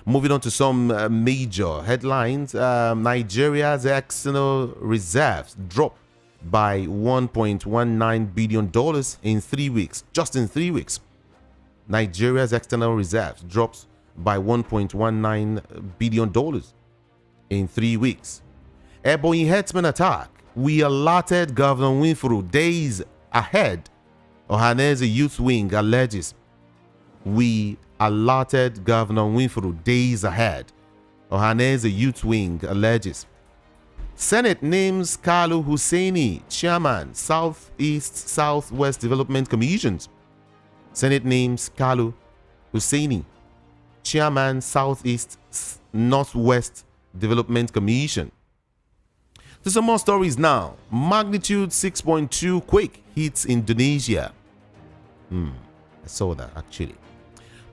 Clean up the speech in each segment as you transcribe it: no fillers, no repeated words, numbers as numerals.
Moving on to some major headlines. Nigeria's external reserves dropped by $1.19 billion in 3 weeks. Just in 3 weeks. Nigeria's external reserves dropped by $1.19 billion in 3 weeks. Airborne herdsmen attack. We alerted Governor Winfrey days ahead. Ohaneze Youth Wing alleges. We alerted Governor Winfrey days ahead. Ohaneze Youth Wing alleges. Senate names Kalu Hussaini chairman, Southeast Southwest Development Commissions. Senate names Kalu Hussaini chairman, Southeast Northwest Development Commission. To some more stories now. Magnitude 6.2 quake hits Indonesia. I saw that actually.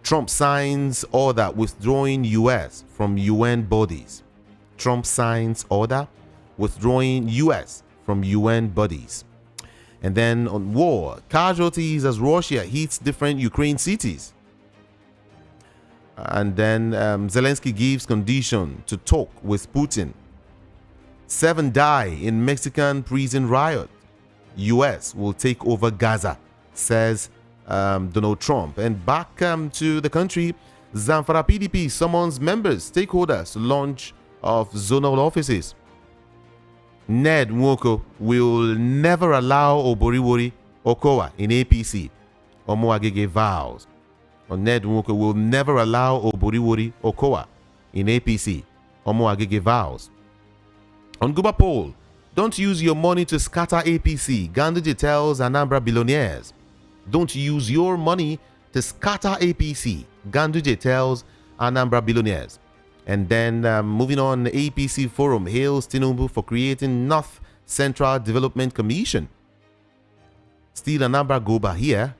Trump signs order withdrawing U.S. from UN bodies. Trump signs order withdrawing U.S. from UN bodies. And then on war, casualties as Russia hits different Ukraine cities. And then Zelensky gives condition to talk with Putin. 7 die in Mexican prison riot. U.S. will take over Gaza, says Donald Trump. And back to the country, Zamfara PDP summons members, stakeholders to launch of zonal offices. Ned Nwoko will never allow Oboriwori Okowa in APC. Omoagege vows. Or Ned Nwoko will never allow Oboriwori Okowa in APC. Omoagege vows. On Guba poll, don't use your money to scatter APC. Ganduje tells Anambra billionaires. Don't use your money to scatter APC. Ganduje tells Anambra billionaires. And then moving on, the APC Forum hails Tinubu for creating North Central Development Commission. Still Anambra Goba here.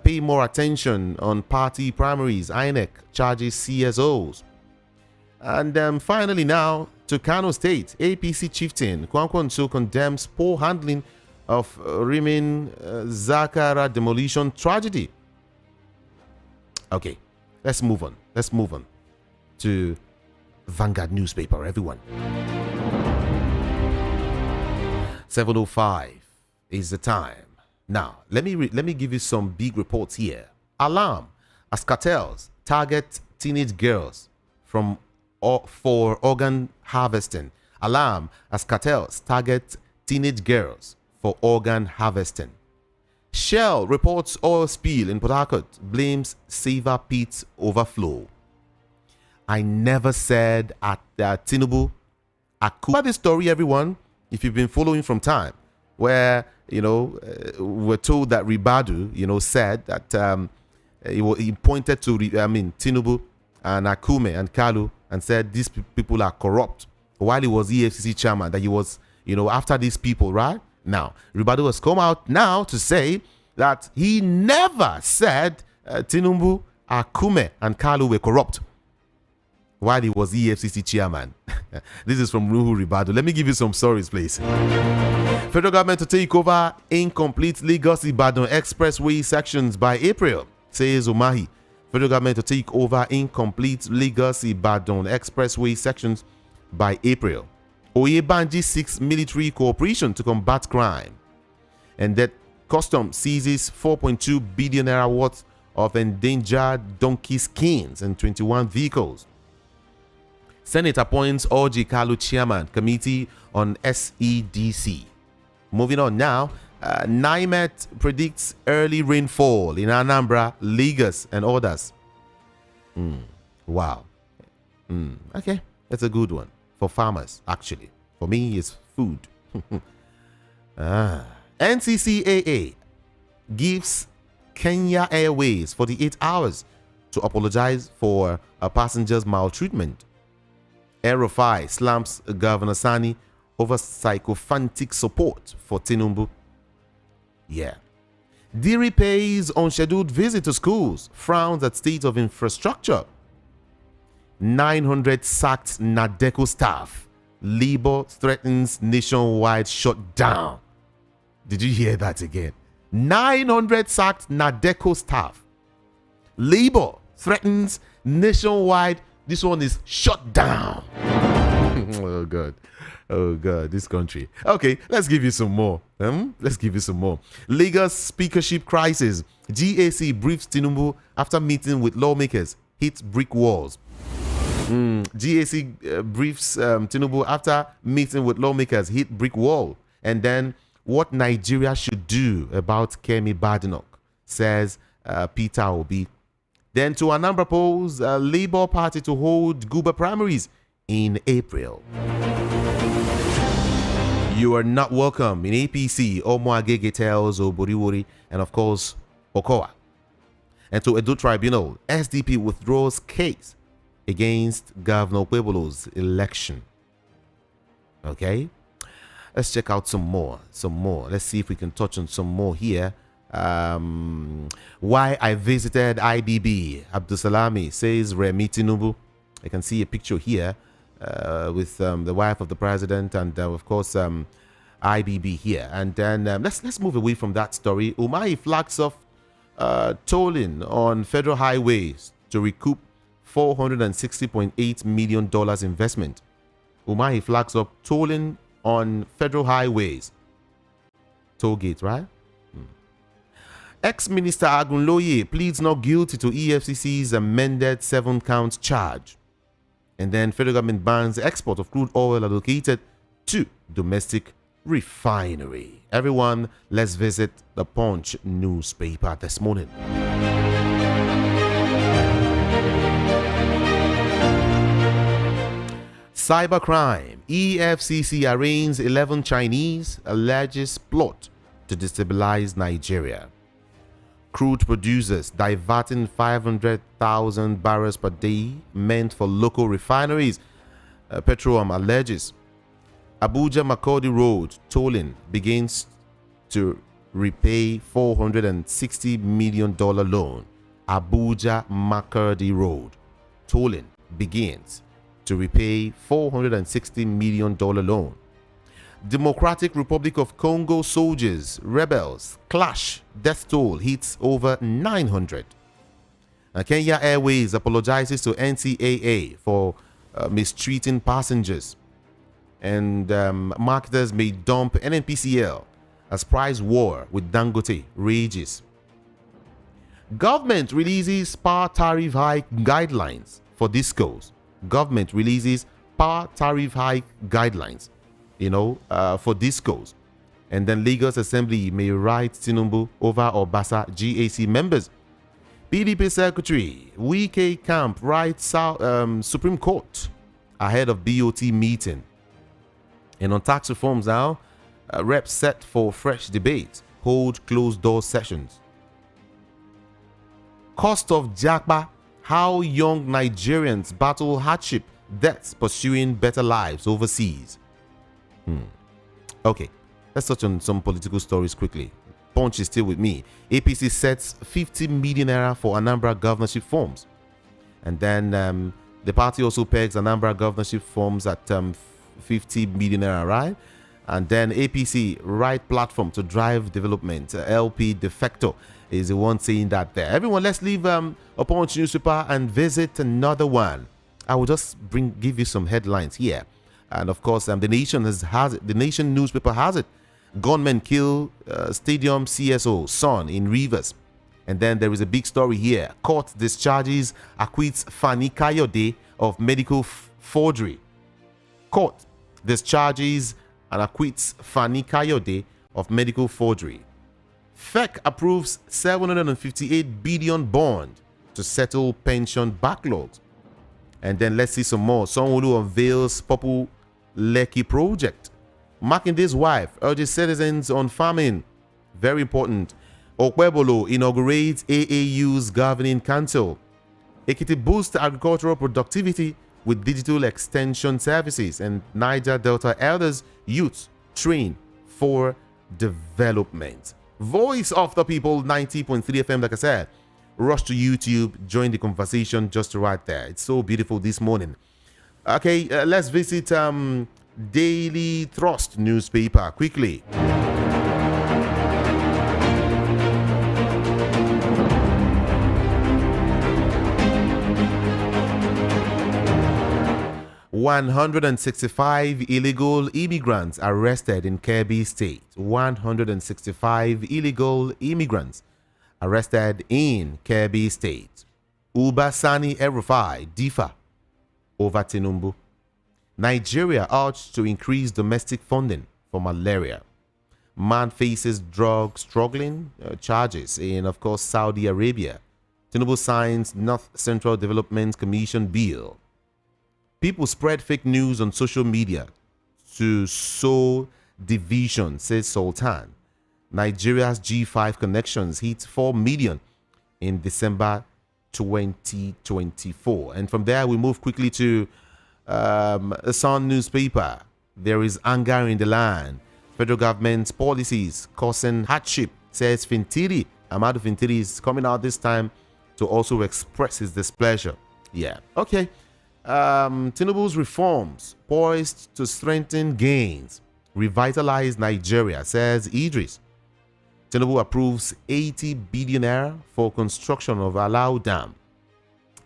Pay more attention on party primaries. INEC charges CSOs. And finally now, to Kano State, APC chieftain Kwankwanso condemns poor handling of Rimin Zakara demolition tragedy. Okay, let's move on. Let's move on to Vanguard newspaper, everyone. 7:05 is the time. Now, let me give you some big reports here. Alarm as cartels target teenage girls for organ harvesting. Alarm as cartels target teenage girls for organ harvesting. Shell reports oil spill in Port Harcourt, blames Saver pit overflow. I never said at Tinubu, Akume. This story, everyone, if you've been following from time, where, we're told that Ribadu, said that he pointed to, Tinubu and Akume and Kalu and said these people are corrupt while he was EFCC chairman, that he was, after these people, right? Now, Ribadu has come out now to say that he never said Tinubu, Akume and Kalu were corrupt while he was EFCC chairman. This is from Ruhu Ribadu. Let me give you some stories, please. Federal government to take over incomplete Lagos Ibadan expressway sections by April, says Umahi. Federal government to take over incomplete Lagos Ibadan expressway sections by April. Oyebanji seeks military cooperation to combat crime. And that custom seizes 4.2 billion naira worth of endangered donkey skins and 21 vehicles. Senate appoints Orji Kalu chairman, committee on SEDC. Moving on now, NIMET predicts early rainfall in Anambra, Lagos, and others. Wow. Okay, that's a good one for farmers, actually. For me, it's food. NCCAA gives Kenya Airways 48 hours to apologize for a passenger's maltreatment. Aerofy slams Governor Sani over sycophantic support for Tinubu. Yeah. Diri pays unscheduled visit to schools, frowns at state of infrastructure. 900 sacked Nadeco staff. Labour threatens nationwide shutdown. Did you hear that again? 900 sacked Nadeco staff. Labour threatens nationwide This one is shut down. Oh God. Oh God, this country. Okay, let's give you some more. Let's give you some more. Lagos speakership crisis. GAC briefs Tinubu after meeting with lawmakers. Hit brick walls. GAC briefs Tinubu after meeting with lawmakers. Hit brick wall. And then what Nigeria should do about Kemi Badenoch, says Peter Obi. Then to Anambra polls, Labour Party to hold Guba primaries in April. You are not welcome in APC, Omoagege tells Oboriwori, and of course, Okowa. And to Edo Tribunal, SDP withdraws case against Governor Puebolo's election. Okay, let's check out some more. Let's see if we can touch on some more here. Why I visited IBB, Abdusalami, says Remi Tinubu. I can see a picture here with the wife of the president and of course IBB here. And then let's move away from that story. Umahi flags off tolling on federal highways to recoup $460.8 million investment. Umahi flags up tolling on federal highways. Toll gate, right? Ex-Minister Agunloye pleads not guilty to EFCC's amended 7-count charge. And then federal government bans export of crude oil allocated to domestic refinery. Everyone, let's visit the Punch newspaper this morning. Cybercrime. EFCC arraigns 11 Chinese, alleges plot to destabilize Nigeria. Crude producers diverting 500,000 barrels per day meant for local refineries. Petroleum alleges. Abuja Makurdi Road tolling begins to repay $460 million loan. Abuja Makurdi Road tolling begins to repay $460 million loan. Democratic Republic of Congo soldiers, rebels, clash, death toll hits over 900. Kenya Airways apologizes to NCAA for mistreating passengers. And marketers may dump NNPCL as price war with Dangote rages. Government releases power tariff hike guidelines for discos. Government releases power tariff hike guidelines, for discos. And then Lagos Assembly may write Tinubu over Obasa GAC members. PDP Secretary Wike Camp writes Supreme Court ahead of BOT meeting. And on tax reforms now, reps set for fresh debate, hold closed-door sessions. Cost of Japa, how young Nigerians battle hardship, deaths pursuing better lives overseas. Okay, let's touch on some political stories quickly. Punch is still with me. APC sets 50 million naira for Anambra governorship forms. And then the party also pegs Anambra governorship forms at 50 million naira, right? And then APC right platform to drive development. LP de facto is the one saying that there. Everyone, let's leave a Punch newspaper and visit another one. I will just give you some headlines here. And of course, the Nation has it. The Nation newspaper has it. Gunmen kill stadium CSO son in Rivers. And then there is a big story here. Court discharges, acquits Fani Kayode of medical forgery. Court discharges and acquits Fani Kayode of medical forgery. FEC approves 758 billion bond to settle pension backlogs. And then let's see some more. Sanwo-Olu unveils Popu Lekki project. Makinde's wife urges citizens on farming. Very important. Okwebolo inaugurates AAU's governing council. Ekiti boosts agricultural productivity with digital extension services. And Niger Delta elders youth train for development. Voice of the People 90.3 FM, like I said. Rush to YouTube, join the conversation just right there. It's so beautiful this morning. Okay, let's visit Daily Thrust newspaper quickly. 165 illegal immigrants arrested in Kebbi State. 165 illegal immigrants arrested in Kebbi State. Ubasani El-Rufai differ over Tinubu. Nigeria urged to increase domestic funding for malaria. Man faces drug struggling charges in, of course, Saudi Arabia. Tinubu signs North Central Development Commission bill. People spread fake news on social media to sow division, says Sultan. Nigeria's G5 connections hit 4 million in December 2024. And from there, we move quickly to the Sun newspaper. There is anger in the land. Federal government's policies causing hardship, says Fintiri. Amadu Fintiri is coming out this time to also express his displeasure. Yeah, okay. Tinubu's reforms poised to strengthen gains, revitalize Nigeria, says Idris. Tinubu approves 80 billion naira for construction of Alau Dam.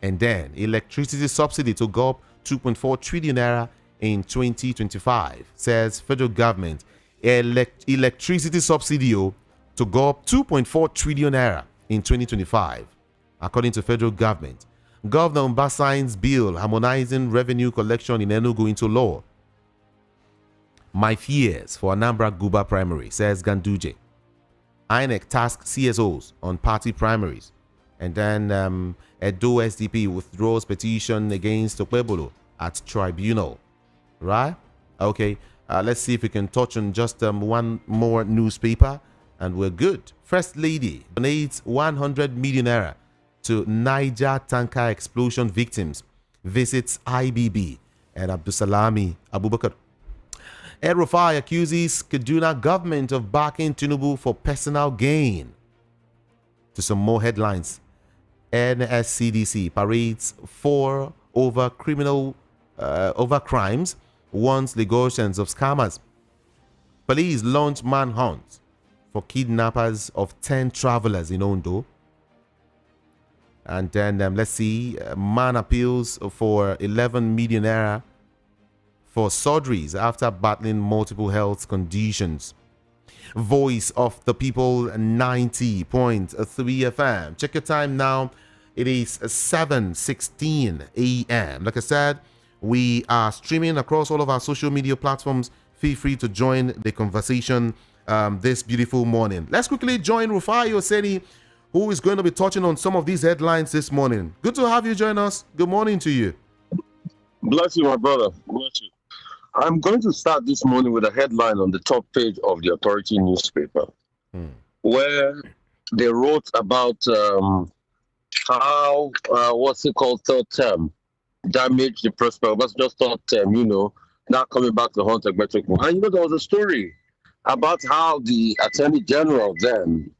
And then electricity subsidy to go up 2.4 trillion naira in 2025, says federal government. Electricity subsidy to go up 2.4 trillion naira in 2025, according to federal government. Governor Mba signs bill harmonizing revenue collection in Enugu into law. My fears for Anambra Guba primary, says Ganduje. INEC tasks CSOs on party primaries. And then Edo SDP withdraws petition against Okpebolo at tribunal. Right? Okay. Let's see if we can touch on just one more newspaper and we're good. First Lady donates 100 million naira to Niger tanker explosion victims. Visits IBB and Abdusalami Abubakar. El-Rufai accuses Kaduna government of backing Tinubu for personal gain. To some more headlines. NSCDC parades 4 over crimes, warns Lagosians of scammers. Police launch manhunt for kidnappers of 10 travelers in Ondo. And then let's see, man appeals for 11 million naira for surgeries after battling multiple health conditions. Voice of the People 90.3 FM. Check your time now. It is 7:16 a.m. Like I said, we are streaming across all of our social media platforms. Feel free to join the conversation this beautiful morning. Let's quickly join Rufai Oseni, who is going to be touching on some of these headlines this morning. Good to have you join us. Good morning to you. Bless you, my brother. Bless you. I'm going to start this morning with a headline on the top page of the Authority newspaper, where they wrote about how, what's it called, third term, damaged the prospect. That's just third term, now coming back to Hunter Gbetoku. And there was a story about how the Attorney General then,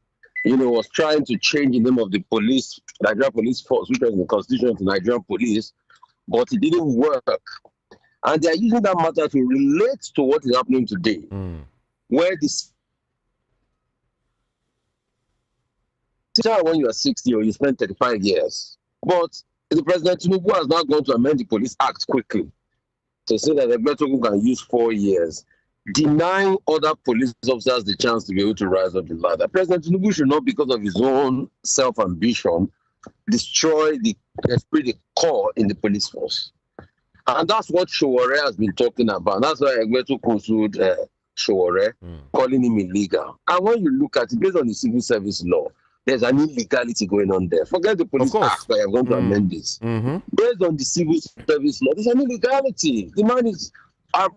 was trying to change the name of the police, Nigerian Police Force, which was in the constitution to Nigerian Police, but it didn't work. And they are using that matter to relate to what is happening today, where this when you are 60 or you spend 35 years. But the President Tinubu has now gone to amend the Police Act quickly to say that the Gbetoku can use 4 years, denying other police officers the chance to be able to rise up the ladder. President Tinubu should not, because of his own self-ambition, destroy the esprit de corps in the police force. And that's what Showore has been talking about. That's why Gbetoku sued Showore, calling him illegal. And when you look at it, based on the civil service law, there's an illegality going on there. Forget the Police Act, but I'm going to amend this. Based on the civil service law, there's an illegality. The man is above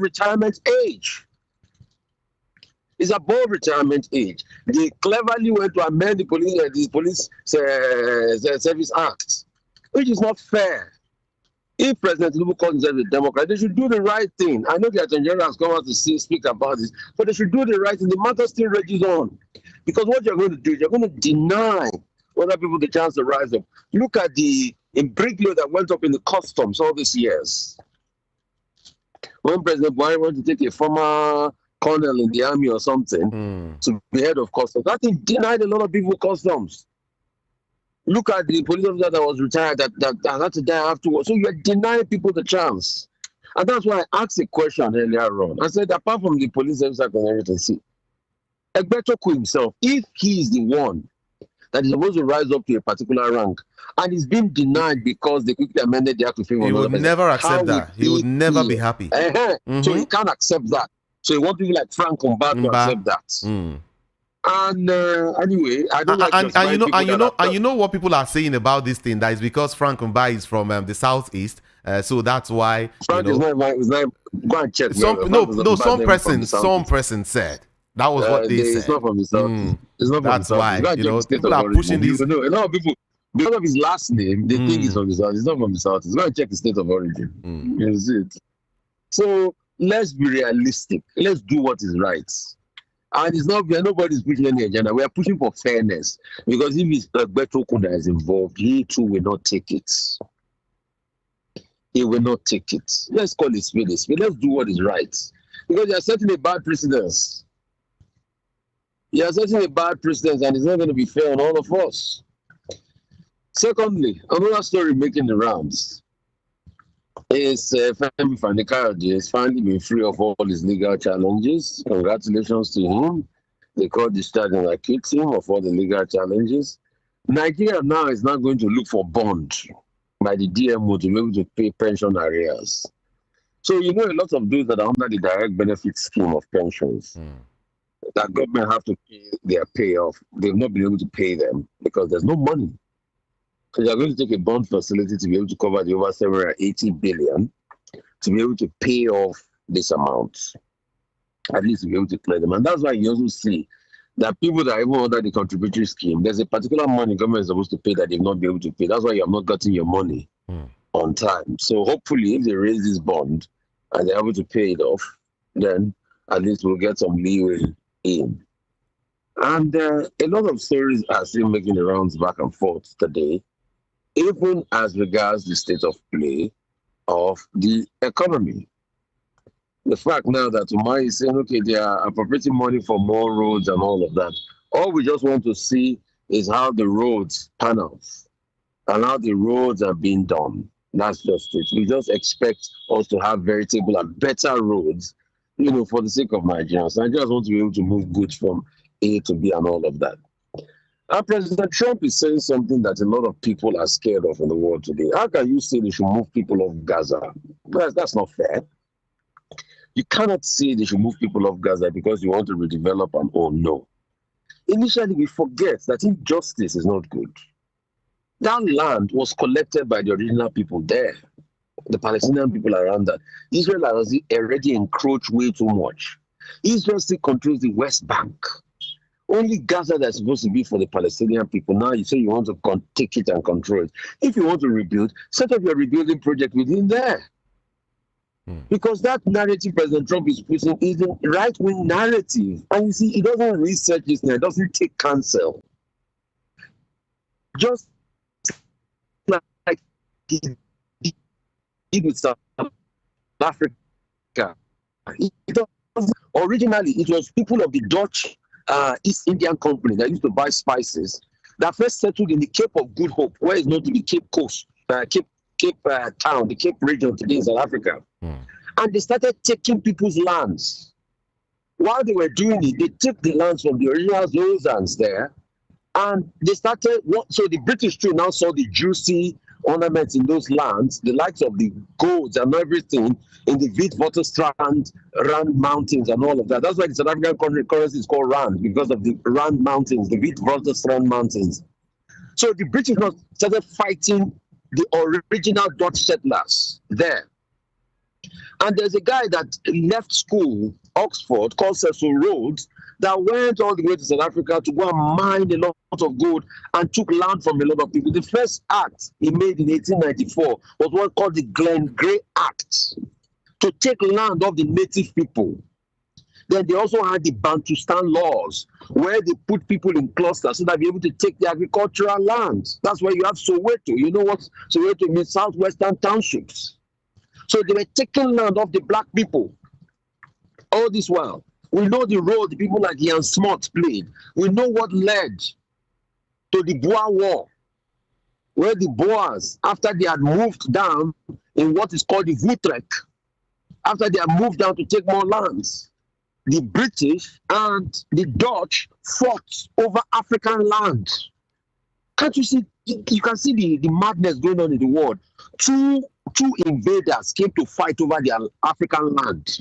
retirement age. He's above retirement age. They cleverly went to amend the Police Service Act, which is not fair. If President Tinubu calls himself a Democrat, they should do the right thing. I know the Attorney General has come out to speak about this, but they should do the right thing. The matter still rages on. Because what you're going to do is you're going to deny other people the chance to rise up. Look at the imbroglio that went up in the customs all these years. When President Buhari wanted to take a former colonel in the army or something to be head of customs, that thing denied a lot of people customs. Look at the police officer that was retired that had to die afterwards. So you are denying people the chance. And that's why I asked a question earlier on. I said, apart from the police officer and everything, see, Egbetoku himself, if he is the one that is supposed to rise up to a particular rank and is being denied because they quickly amended the act to favor He would another person, never accept that. He would never be happy. So he can't accept that. So he wants people like Frank Umba to accept that. And anyway, I don't like and you know what people are saying about this thing, that is because Frank Umba is from the southeast, so that's why Frank is not go and check. Some person said that was what they said. It's not from the south. It's not from that's the south. why people are pushing this. A lot of people, because of his last name, they think he's from the south. It's not from the south. He's going to check the state of origin. You see it. So let's be realistic. Let's do what is right. And it's not nobody's pushing any agenda. We are pushing for fairness, because if it's Egbetoku that is involved, he too will not take it. He will not take it. Let's call it spade a spade. Let's do what is right, because you are setting a bad precedence. You are setting a bad precedence, and it's not going to be fair on all of us. Secondly, another story making the rounds is Femi Fani-Kayode has finally been free of all his legal challenges. Congratulations to him. The court discharged and acquitted him of all the legal challenges. Nigeria now is not going to look for bond by the DMO to be able to pay pension arrears. So a lot of those that are under the direct benefit scheme of pensions, that government have to pay their payoff, they've not been able to pay them because there's no money. So they're going to take a bond facility to be able to cover the over 780 billion to be able to pay off this amount, at least to be able to clear them. And that's why you also see that people that are even under the contributory scheme, there's a particular money government is supposed to pay that they've not been able to pay. That's why you have not gotten your money on time. So hopefully, if they raise this bond and they're able to pay it off, then at least we'll get some leeway in. And a lot of stories are still making the rounds back and forth today, even as regards the state of play of the economy. The fact now that Umar is saying, okay, they are appropriating money for more roads and all of that. All we just want to see is how the roads pan out and how the roads are being done. That's just it. We just expect us to have veritable and better roads, for the sake of Nigerians. Nigerians want to be able to move goods from A to B and all of that. And President Trump is saying something that a lot of people are scared of in the world today. How can you say they should move people off Gaza? That's not fair. You cannot say they should move people off Gaza because you want to redevelop and no. Initially, we forget that injustice is not good. That land was collected by the original people there, the Palestinian people around that. Israel has already encroached way too much. Israel still controls the West Bank. Only Gaza that's supposed to be for the Palestinian people. Now you say you want to take it and control it. If you want to rebuild, set up your rebuilding project within there. Because that narrative President Trump is pushing is a right-wing narrative. And you see, he doesn't research this now. He doesn't take counsel. Just like he did with South Africa. Originally, it was people of the Dutch East Indian Company that used to buy spices that first settled in the Cape of Good Hope, where it's known to be Cape Coast, Cape Town, the Cape region today in South Africa. And they started taking people's lands. While they were doing it, they took the lands from the original Zozans there, and they started. So the British too now saw the juicy ornaments in those lands, the likes of the golds and everything in the Witwatersrand, Rand Mountains and all of that. That's why the South African currency is called Rand, because of the Rand Mountains, the Witwatersrand Mountains. So the British now started fighting the original Dutch settlers there. And there's a guy that left school, Oxford, called Cecil Rhodes, that went all the way to South Africa to go and mine a lot of gold and took land from a lot of people. The first act he made in 1894 was what called the Glen Grey Act, to take land of the native people. Then they also had the Bantustan laws, where they put people in clusters so that they're able to take the agricultural land. That's why you have Soweto. You know what Soweto means? Southwestern townships. So they were taking land of the black people all this while. We know the role the people like Ian Smart played. We know what led to the Boer War. where the Boers, after they had moved down in what is called the Vutrek, after they had moved down to take more lands, the British and the Dutch fought over African land. Can't you see? You can see the madness going on in the world. Two invaders came to fight over their African land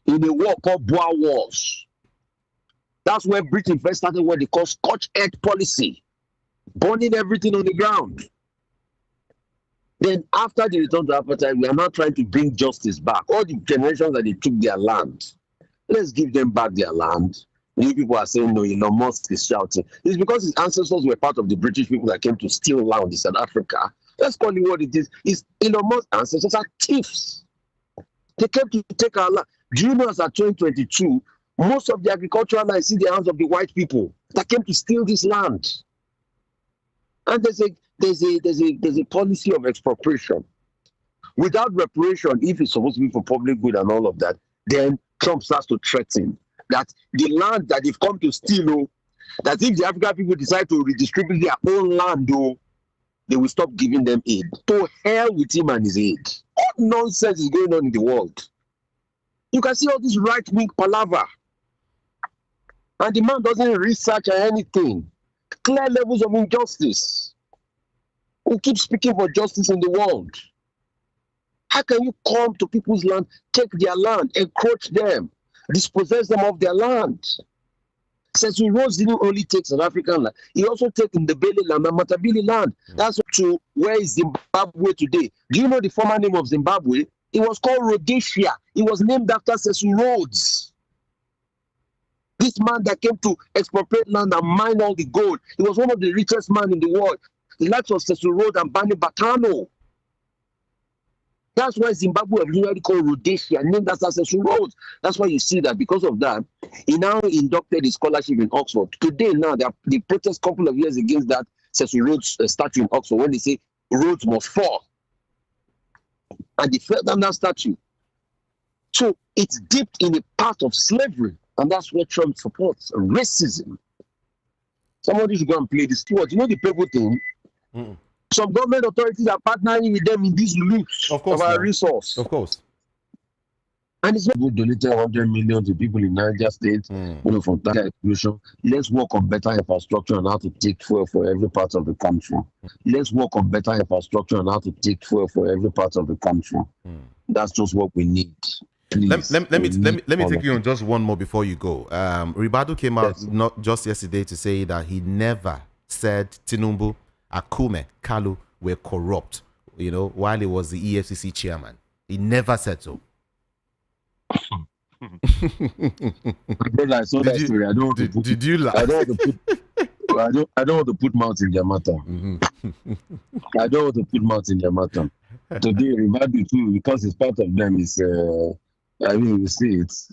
in a war called Boer Wars. That's where Britain first started what they call Scotch Egg policy, burning everything on the ground. Then after the return to apartheid, we are now trying to bring justice back. All the generations that they took their land, let's give them back their land. New people are saying, no, Elon Musk is shouting. It's because his ancestors were part of the British people that came to steal land in South Africa. Let's call it what it is. It's Elon Musk's ancestors are thieves. They came to take our land. Do you know, as at 2022, most of the agricultural land is in the hands of the white people that came to steal this land. And there's a policy of expropriation. Without reparation, if it's supposed to be for public good and all of that, then Trump starts to threaten that the land that they've come to steal, that if the African people decide to redistribute their own land, they will stop giving them aid. To hell with him and his aid. What nonsense is going on in the world? You can see all this right-wing palaver. And the man doesn't research anything. Clear levels of injustice. We keep speaking for justice in the world. How can you come to people's land, take their land, encroach them, dispossess them of their land? Cecil Rhodes didn't only take South African land, he also took the Ndebele land and Matabele land. That's to where is Zimbabwe today. Do you know the former name of Zimbabwe? It was called Rhodesia. It was named after Cecil Rhodes. This man that came to expropriate land and mine all the gold. He was one of the richest men in the world. The likes of Cecil Rhodes and Bani Bakano. That's why Zimbabwe originally called Rhodesia, named after Cecil Rhodes. That's why you see that because of that, he now inducted his scholarship in Oxford. Today, now, they protest a couple of years against that Cecil Rhodes statue in Oxford when they say Rhodes must fall. And they fell down that statue. So it's dipped in a part of slavery. And that's what Trump supports, racism. Somebody should go and play this sport. You know the people thing? Some government authorities are partnering with them in this loot of our resource. Of course. And it's not good donating 100 million to people in Niger State, from that explosion. Let's work on better infrastructure and how to take fuel for every part of the country. Let's work on better infrastructure and how to take fuel for every part of the country. That's just what we need. Let me take you on just one more before you go. Ribadu came out not just yesterday to say that he never said Tinubu, Akume, Kalu were corrupt, while he was the EFCC chairman. He never said so. Brother, I saw that story. I don't want to put, did you laugh? I don't want to put mouth in their matter. I don't want to put mouth in their matter. Today, Ribadu too, because it's part of them, is we see it's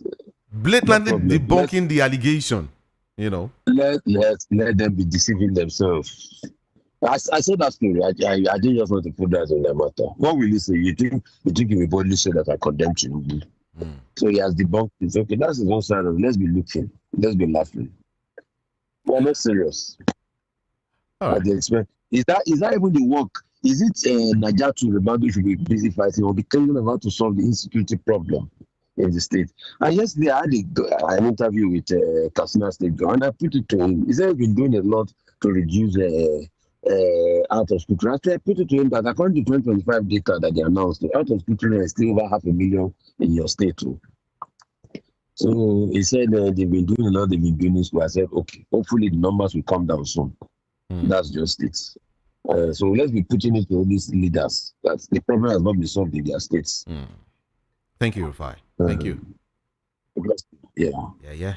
blatantly debunking the allegation. Let them be deceiving themselves. I saw that story. I didn't just want to put that in their matter. What will you say? You think he will boldly say that I condemn Tinubu? So he has debunked it. Okay, that's his own side of it. Let's be looking. Let's be laughing. We're not serious. All right. Is that even the work? Is it Nigeria to Ribadu should be busy fighting or be thinking about to solve the insecurity problem in the state? And yesterday I had an interview with Katsina State Governor, and I put it to him. He said he's been doing a lot to reduce out of school children. After I put it to him that according to 2025 data that they announced, the out of school children is still over 500,000 in your state too. So he said they've been doing a lot, they've been doing this. I said, okay, hopefully the numbers will come down soon. That's just it. So let's be putting it to all these leaders that the problem has not been solved in their states. Thank you, Rufai. Thank you. Yeah.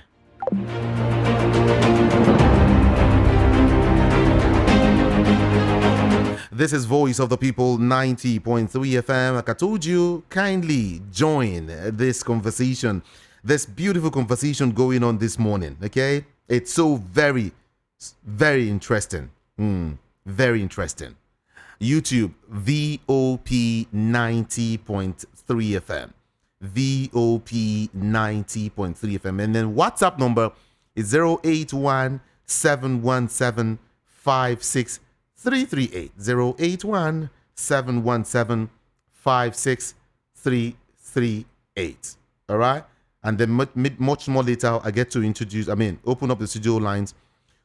This is Voice of the People 90.3 FM. Like I told you, kindly join this conversation, this beautiful conversation going on this morning. Okay, it's so very, very interesting. Very interesting. YouTube VOP 90.3 FM. VOP 90.3 FM. And then WhatsApp number is 081 717 56 338. 081 717 56338. All right? And then much more later, I get to open up the studio lines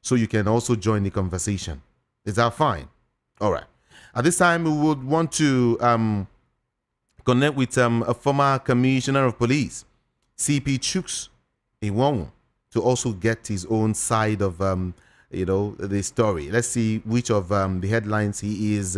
so you can also join the conversation. Is that fine? All right. At this time, we would want to connect with a former commissioner of police, CP Chuks Iwonwu, to also get his own side of the story. Let's see which of the headlines he is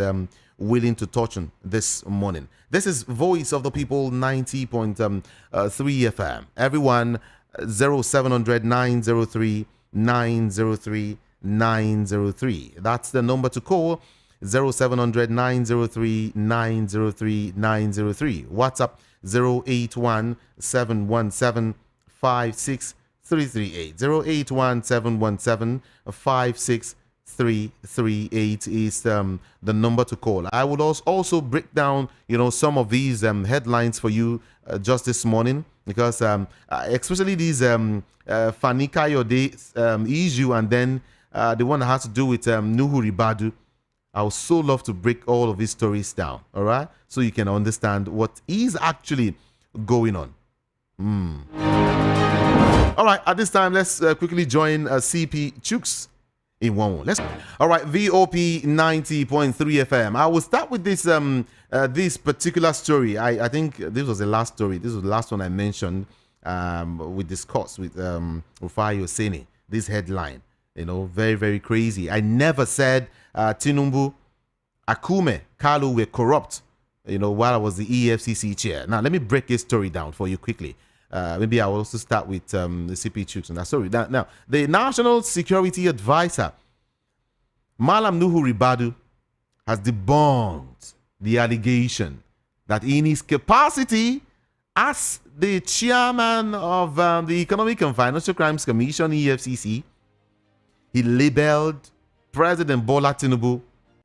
willing to touch on this morning. This is Voice of the People 90.3 FM. Everyone, 0700 903 903 903. That's the number to call. 0700 903 903 903. WhatsApp 081 717 56338. 081 717 56338 is the number to call. I would also break down some of these headlines for you just this morning, because especially these Fani Kayode issue, and then the one that has to do with Nuhu Ribadu. I would so love to break all of these stories down, all right? So you can understand what is actually going on. All right, at this time, let's quickly join CP Chuks Iwonwu. All right, VOP 90.3 FM. I will start with this this particular story. I think this was the last story. This was the last one I mentioned. We discussed with Rufai Oseni. This headline, very, very crazy. I never said Tinubu, Akume, Kalu were corrupt, while I was the EFCC chair. Now, let me break this story down for you quickly. Maybe I will also start with the CP Chuks and that story. Now, the National Security Advisor, Malam Nuhu Ribadu, has debunked the allegation that in his capacity as the chairman of the Economic and Financial Crimes Commission, EFCC, he labeled President Bola Tinubu,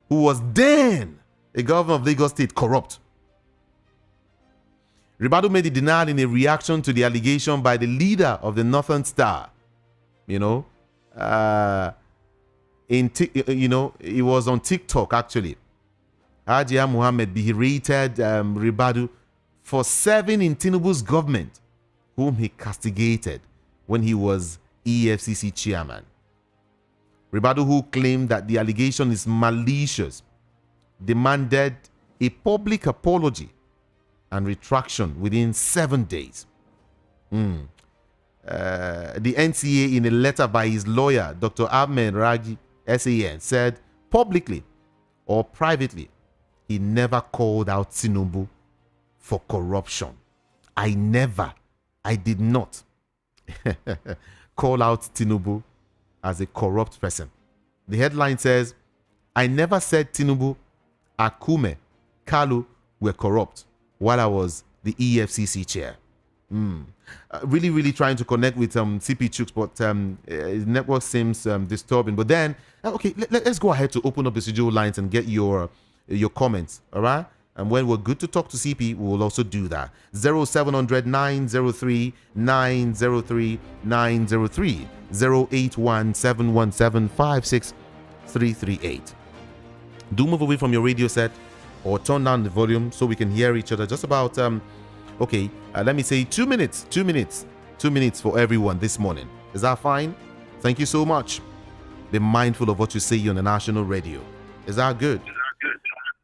who was then a governor of Lagos State, corrupt. Ribadu made the denial in a reaction to the allegation by the leader of the Northern Star. It was on TikTok actually. Hajia Muhammad berated Ribadu for serving in Tinubu's government, whom he castigated when he was EFCC chairman. Ribadu, who claimed that the allegation is malicious, demanded a public apology and retraction within 7 days. The NCA, in a letter by his lawyer, Dr. Ahmed Raji, SAN, said publicly or privately, he never called out Tinubu for corruption. I did not call out Tinubu as a corrupt person. The headline says, I never said Tinubu, Akume, Kalu were corrupt while I was the EFCC chair. Really, really trying to connect with CP Chuks, but his network seems disturbing. But then, okay, let's go ahead to open up the studio lines and get your comments, all right? And when we're good to talk to CP, we will also do that. 0700 903 903 903 081 717 56338. Do move away from your radio set or turn down the volume so we can hear each other. Just about, let me say 2 minutes. 2 minutes. 2 minutes for everyone this morning. Is that fine? Thank you so much. Be mindful of what you say on the national radio. Is that good?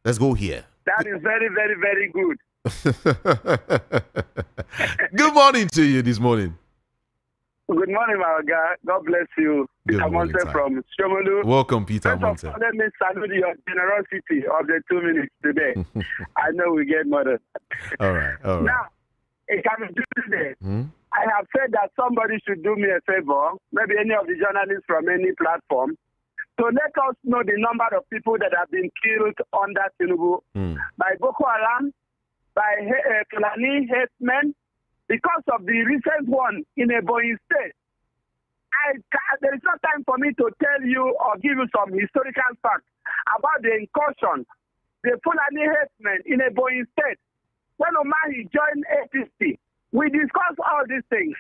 Let's go here. That is very, very, very good. Good morning to you this morning. Good morning, my guy. God bless you. Peter Monte from Shomolu. Welcome, Peter Monte. Let me salute your generosity of the 2 minutes today. I know we get more than that. All right. Now, it can be today. I have said that somebody should do me a favor, maybe any of the journalists from any platform, to let us know the number of people that have been killed under Tinubu by Boko Haram, by Fulani herdsmen, because of the recent one in Ebonyi State. There is no time for me to tell you or give you some historical facts about the incursion, the Fulani herdsmen in Ebonyi State. When Omahi joined APC, we discussed all these things.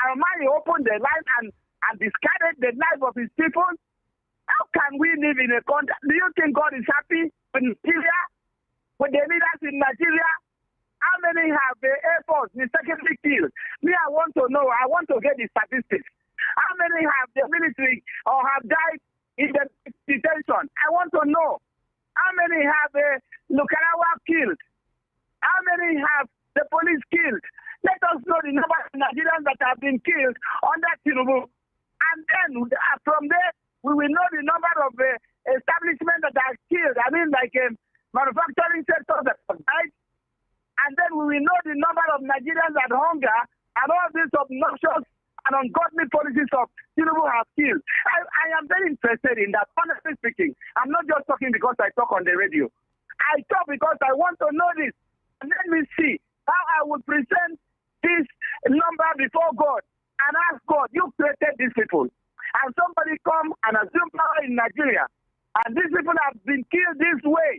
And Omahi opened the line and discarded the life of his people. How can we live in a country? Do you think God is happy with Nigeria? With the leaders in Nigeria? How many have the Air Force mistakenly killed? Me, I want to know. I want to get the statistics. How many have the military or have died in the detention? I want to know. How many have Lukarawa killed? How many have the police killed? Let us know the number of Nigerians that have been killed under Tinubu. And then from there, we will know the number of establishments that are killed. I mean, like manufacturing sectors that have died. And then we will know the number of Nigerians that hunger and all these obnoxious and ungodly policies of Tinubu have killed. I am very interested in that, honestly speaking. I'm not just talking because I talk on the radio. I talk because I want to know this. And let me see how I will present this number before God and ask God, you created these people. And somebody come and assume power in Nigeria. And these people have been killed this way.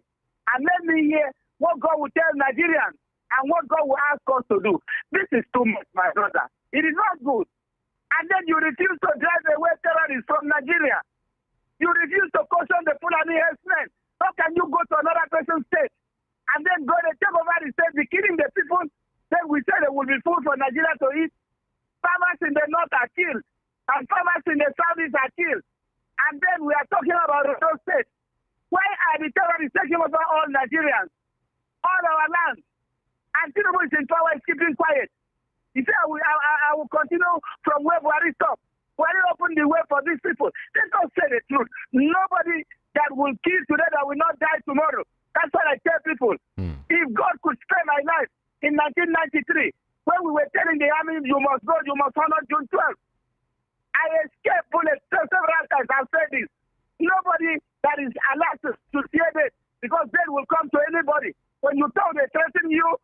And let me hear what God will tell Nigerians and what God will ask us to do. This is too much, my brother. It is not good. And then you refuse to drive away terrorists from Nigeria. You refuse to caution the Fulani herdsmen. How can you go to another person's state and then go and take over the state, be killing the people? Then we say there will be food for Nigeria to eat. Farmers in the north are killed, and farmers in the southeast are killed. And then we are talking about those states. Why are the terrorists taking over all Nigerians, all our land? And Tinubu is in power, is keeping quiet. He said, I will continue from where Buhari stopped. Buhari opened the way for these people. Let us say the truth. Nobody that will kill today that will not die tomorrow. That's what I tell people. If God could spare my life in 1993, when we were telling the army, you must go, you must honor June 12th. I escaped bullets several times. I've said this. Nobody that is allowed to fear death, because death will come to anybody. When you talk, they threaten you.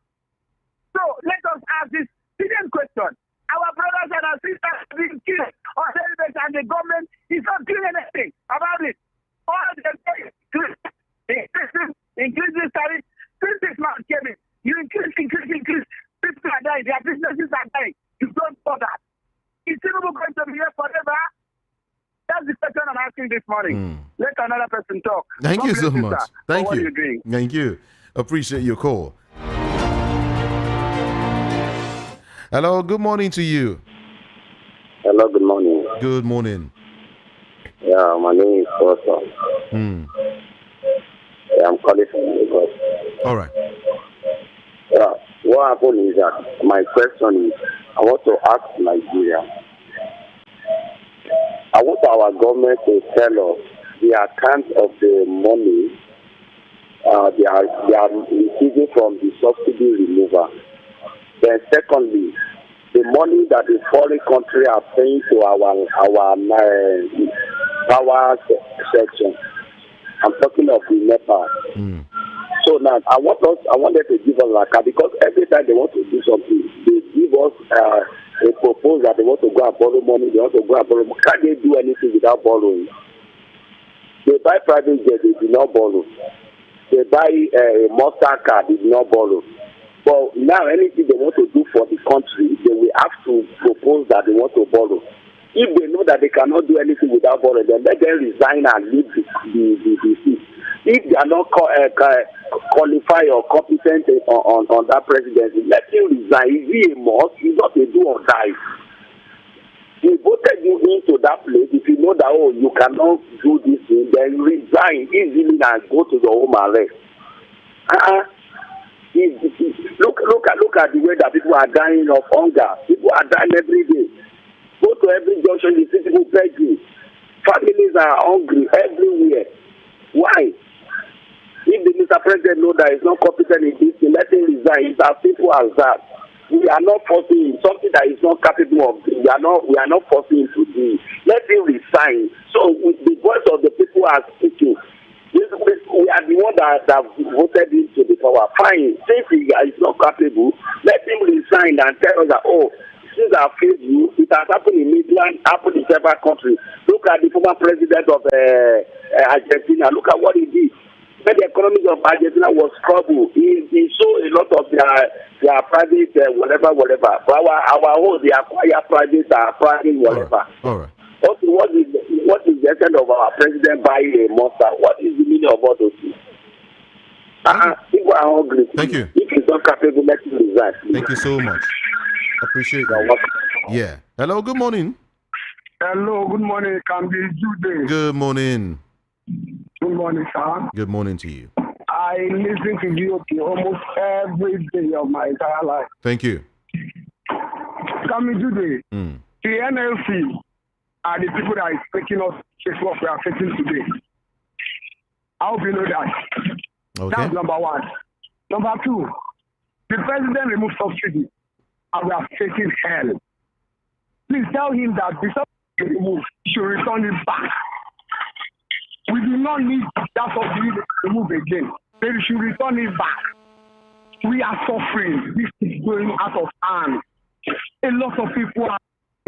So let us ask this second question. Our brothers and our sisters are being killed on celebrations, and the government is not doing anything about it. All the increase this tariff. Since this man came in, you increase. People are dying. Their businesses are dying. You don't know that. Is Tinubu going to be here forever? That's the question I'm asking this morning. Let another person talk. Thank you so much. Thank you. Thank you. Appreciate your call. Hello, good morning to you. Hello, good morning. Good morning. Yeah, my name is Foster. Yeah, I'm calling from Lagos. All right. Yeah, what happened is that my question is, I want to ask Nigeria. I want our government to tell us the account of the money they are receiving from the subsidy remover. Then secondly, the money that the foreign country are paying to our power section. I'm talking of the Nepal. So now I want them to give us like, because every time they want to do something, they give us a proposal that they want to go and borrow money. They want to go and borrow money. Can't they do anything without borrowing? They buy private jet, they do not borrow. They buy a monster car, they do not borrow. But now anything they want to do for the country, they will have to propose that they want to borrow. If they know that they cannot do anything without borrowing, then let them resign and leave the seat. If they are not qualified or competent on that presidency, let him resign. Is he a must? He's not a do or die. He voted you into that place. If you know that, you cannot do this thing, then resign easily and go to the home arrest. Look at the way that people are dying of hunger. People are dying every day. Go to every junction, you see people begging. Families are hungry everywhere. Why? If the Mr. President knows that he's not competent in this thing, let him resign. It's as simple as that. We are not forcing him something that is not capable of doing. We are not forcing him to do. Let him resign. So with the voice of the people are speaking. We are the one that voted him to the power. Fine. Since he is not capable, let him resign and tell us that, since I failed you, it has happened in Midland, happened in several countries. Look at the former president of Argentina. Look at what he did. When the economy of Argentina was troubled, he sold a lot of their private whatever. But our own, they acquire private, whatever. All right. What is the extent of our president buying a monster? What is the meaning of all those things? People are hungry. Thank you. If he's not capable, let him resign. Thank you so much. Appreciate you. Yeah. Hello, good morning. Hello, good morning. Can be Jude. Good morning. Good morning, sir. Good morning to you. I listen to you almost every day of my entire life. Thank you. Can be Jude. The NLC are the people that is making us face what we are facing today. I hope you know that. Okay. That's number one. Number two, the president removed subsidy and we are facing hell. Please tell him that the subsidy removed, he should return it back. We do not need that subsidy removed again. They should return it back. We are suffering. This is going out of hand. A lot of people are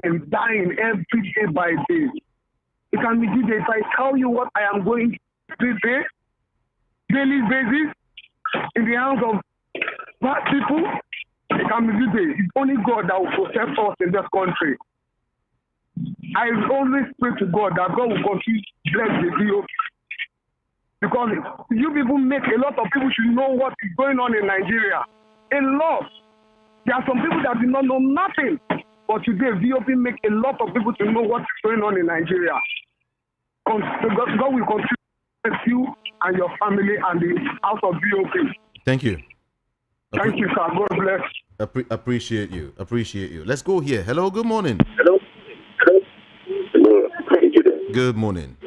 dying every day by day. It can be good if I tell you what I am going through today, daily basis, in the hands of bad people. It can be good. It's only God that will protect us in this country. I always pray to God that God will continue to bless the deal. Because you people make a lot of people should know what is going on in Nigeria. A lot. There are some people that do not know nothing. But today, VOP make a lot of people to know what is going on in Nigeria. God will continue to bless you and your family and the house of VOP. Thank you. Thank you, sir. God bless. Appreciate you. Appreciate you. Let's go here. Hello, good morning. Hello. Good morning.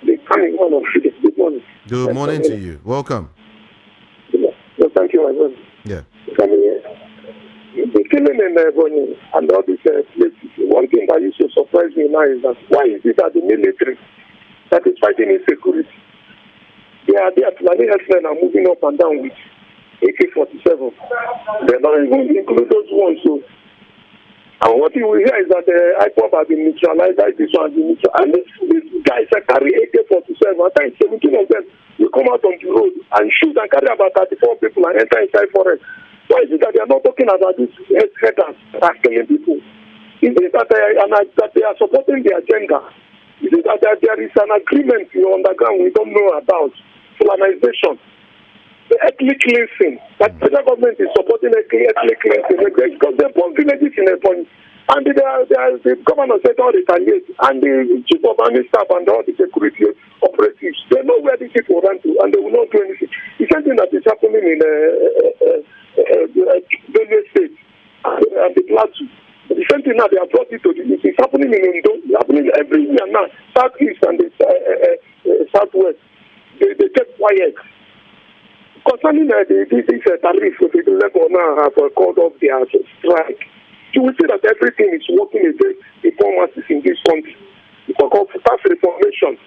Good morning. Good morning to you. Welcome. No, thank you, my friend. Yeah. The killing in Ebonyi and all these places, one thing that used to surprise me now is that why is it that the military that is fighting insecurity, they are planning herdsmen are moving up and down with AK-47. They don't even include those ones. So, and what you will hear is that IPOB has been neutralized, this one has been neutralized. And these guys carry AK-47. At times, 17 of them will come out on the road and shoot and carry about 34 people and enter inside forest. Why is it that they are not talking about these headers that are killing people? Is it that they are supporting the agenda? Is it that there is an agreement on the ground we don't know about? Colonization. The ethnic cleansing. That federal government is supporting ethnic cleansing because they burn villages in Ebonyi. And the governor said all retaliate. And the chief of army staff and all the security operatives, they know where these people run to and they will not do anything. The same thing that is happening in Benue State and the Plateau. The same thing now, they have brought it to it is happening in Ondo, it's happening every year now, southeast and the southwest. They get quiet. Concerning this tariff, the level now have called off their strike. You will see that everything is working against the poor masses in this country. We talk of tax reformation.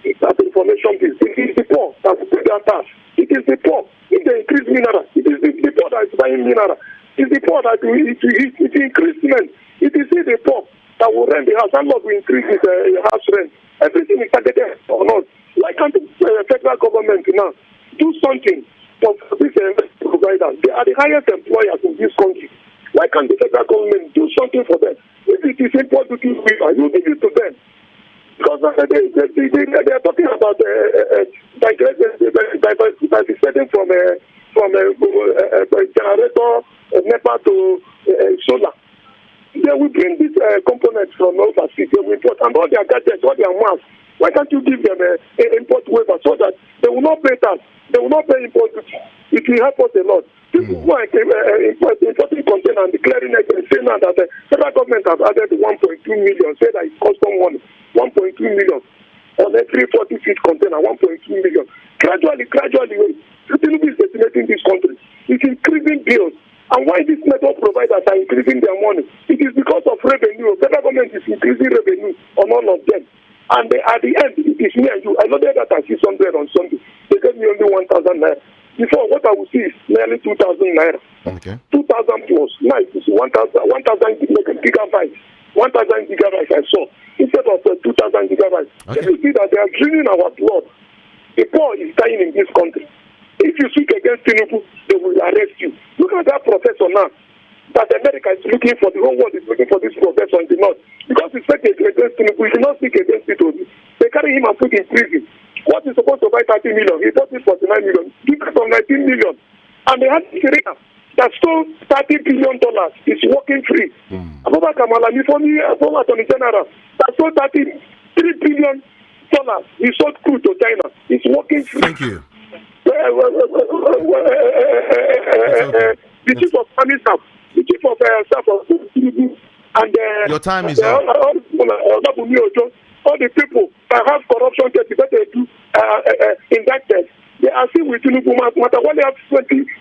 Tax reformation is the poor that will pay their tax. It is the poor. If they increase mineral, it is the poor that is buying mineral. It is the poor that will increase rent. It is the poor that will rent the house. And not will increase his house rent. Everything is targeted or not. Why can't the federal government now do something for these providers? They are the highest employers in this country. Why can't the federal government do something for them? If it is import duty free, you give it to them. Because they are talking about diversifying from a generator, NEPA to solar. They will bring these components from overseas. They will import and all their gadgets, all their masks. Why can't you give them an import waiver so that they will not pay tax? They will not pay import duty. It will help us a lot. People who are importing container and declaring it and saying now that the federal government has added 1.2 million, say that it's custom money, 1.2 million on every 40 feet container, 1.2 million. Gradually, Tinubu is decimating this country. It's increasing bills. And why these network providers are increasing their money? It is because of revenue. The federal government is increasing revenue on all of them. And at the end, it is me and you. I loaded that at 600 on Sunday. They gave me only 1,000 naira. Before, what I will see is nearly 2,000 naira. Okay. 2,000 plus. Now it is 1,000 gigabytes. 1,000 gigabytes I saw. Instead of 2,000 gigabytes. Okay. You see that they are draining our blood. The poor is dying in this country. If you speak against Tinubu, they will arrest you. Look at that professor now. That America is looking for, the whole world is looking for this professor in the north. because he spoke against Tinubu, he did not speak against Tinubu. They carry him and put him in prison. What is supposed to buy 30 million? He bought it for 49 million. Give it from 19 million. And they had Syria that stole $30 billion. It's working free. Abubakar Malami, former Attorney General, that stole $33 billion. He sold crude to China. It's working free. Thank you. The chief of army staff, the chief of staff of Tinubu, and your time is up. All the people that have corruption cases that they do indicted, they are still with Tinubu. Matawale have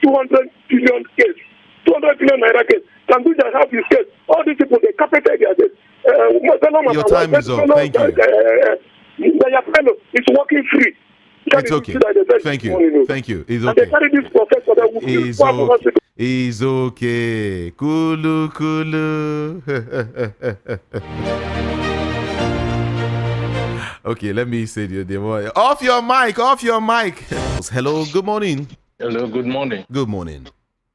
200 billion case, 200 billion naira case. Kanduja have his case. All these people, they carpeted their case. Your time is up. Thank you. It's working free. It's okay. Thank you. Thank you. It's okay. And they carry this professor that will it's okay. It's okay. Kulu, kulu. Okay, let me say the word. Off your mic. Off your mic. Hello. Good morning. Hello. Good morning. Good morning.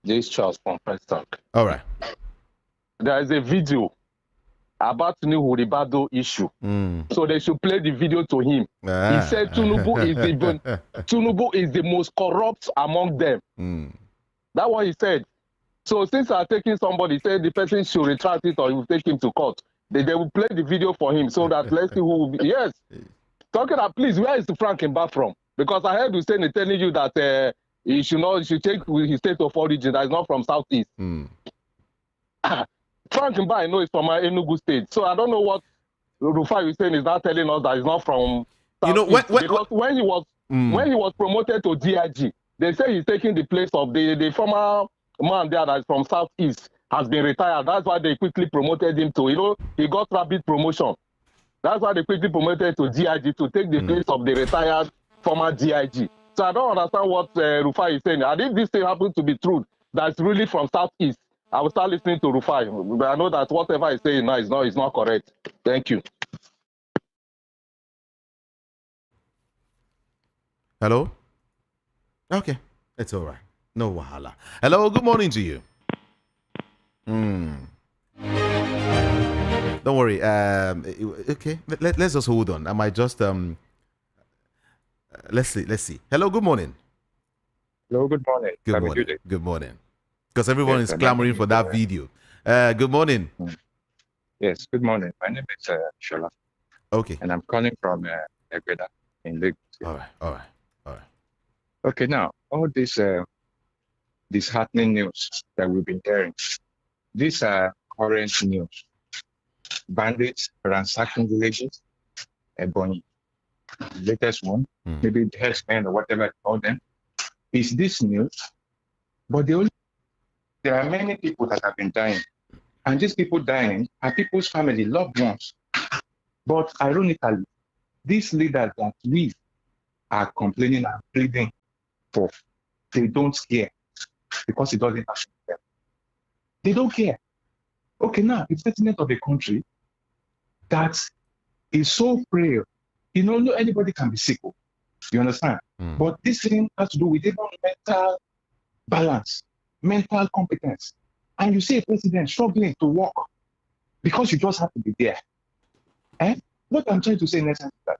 This is Charles from Preston. All right. There is a video about Tinubu Ribadu issue. So they should play the video to him. He said Tinubu is the most corrupt among them. That's what he said. So since I'm taking somebody, said the person should retract it or he will take him to court. They will play the video for him so that let's see who will be. Yes. Talking about, please, where is the Frank Mba from? Because I heard Hussein telling you that he should take his state of origin that is not from Southeast. Frank Mba, I know, is from Enugu State. So I don't know what Rufai Hussein is not telling us that he's not from Southeast. Because when he was promoted to DIG, they say he's taking the place of the former man there that is from Southeast, has been retired. That's why they quickly promoted him to, he got rapid promotion. That's why they quickly promoted to DIG to take the place of the retired former DIG. So I don't understand what Rufai is saying. And if this thing happens to be true, that's really from Southeast, I will start listening to Rufai. But I know that whatever he's saying now is not correct. Thank you. Hello? Okay. It's all right. No wahala. Hello, good morning to you. Don't worry. Okay, let's just hold on. I might just let's see. Hello, good morning. Hello, good morning. Good morning. Good morning. Because everyone is clamoring for that video. Good morning. Yes, good morning. My name is Shola. Okay. And I'm calling from Egbeda in Lagos. All right. Okay, now all this disheartening news that we've been hearing. These are current news. Bandits ransacking villages, Ebony. Latest one, maybe the herdsmen or whatever I call them. Is this news? But there are many people that have been dying. And these people dying are people's family, loved ones. But ironically, these leaders that we are complaining and pleading for, they don't care because it doesn't affect them. They don't care. Okay, now, the president of a country that is so frail, not anybody can be sick. You understand? But this thing has to do with even mental balance, mental competence. And you see a president struggling to walk because you just have to be there. And what I'm trying to say in essence is that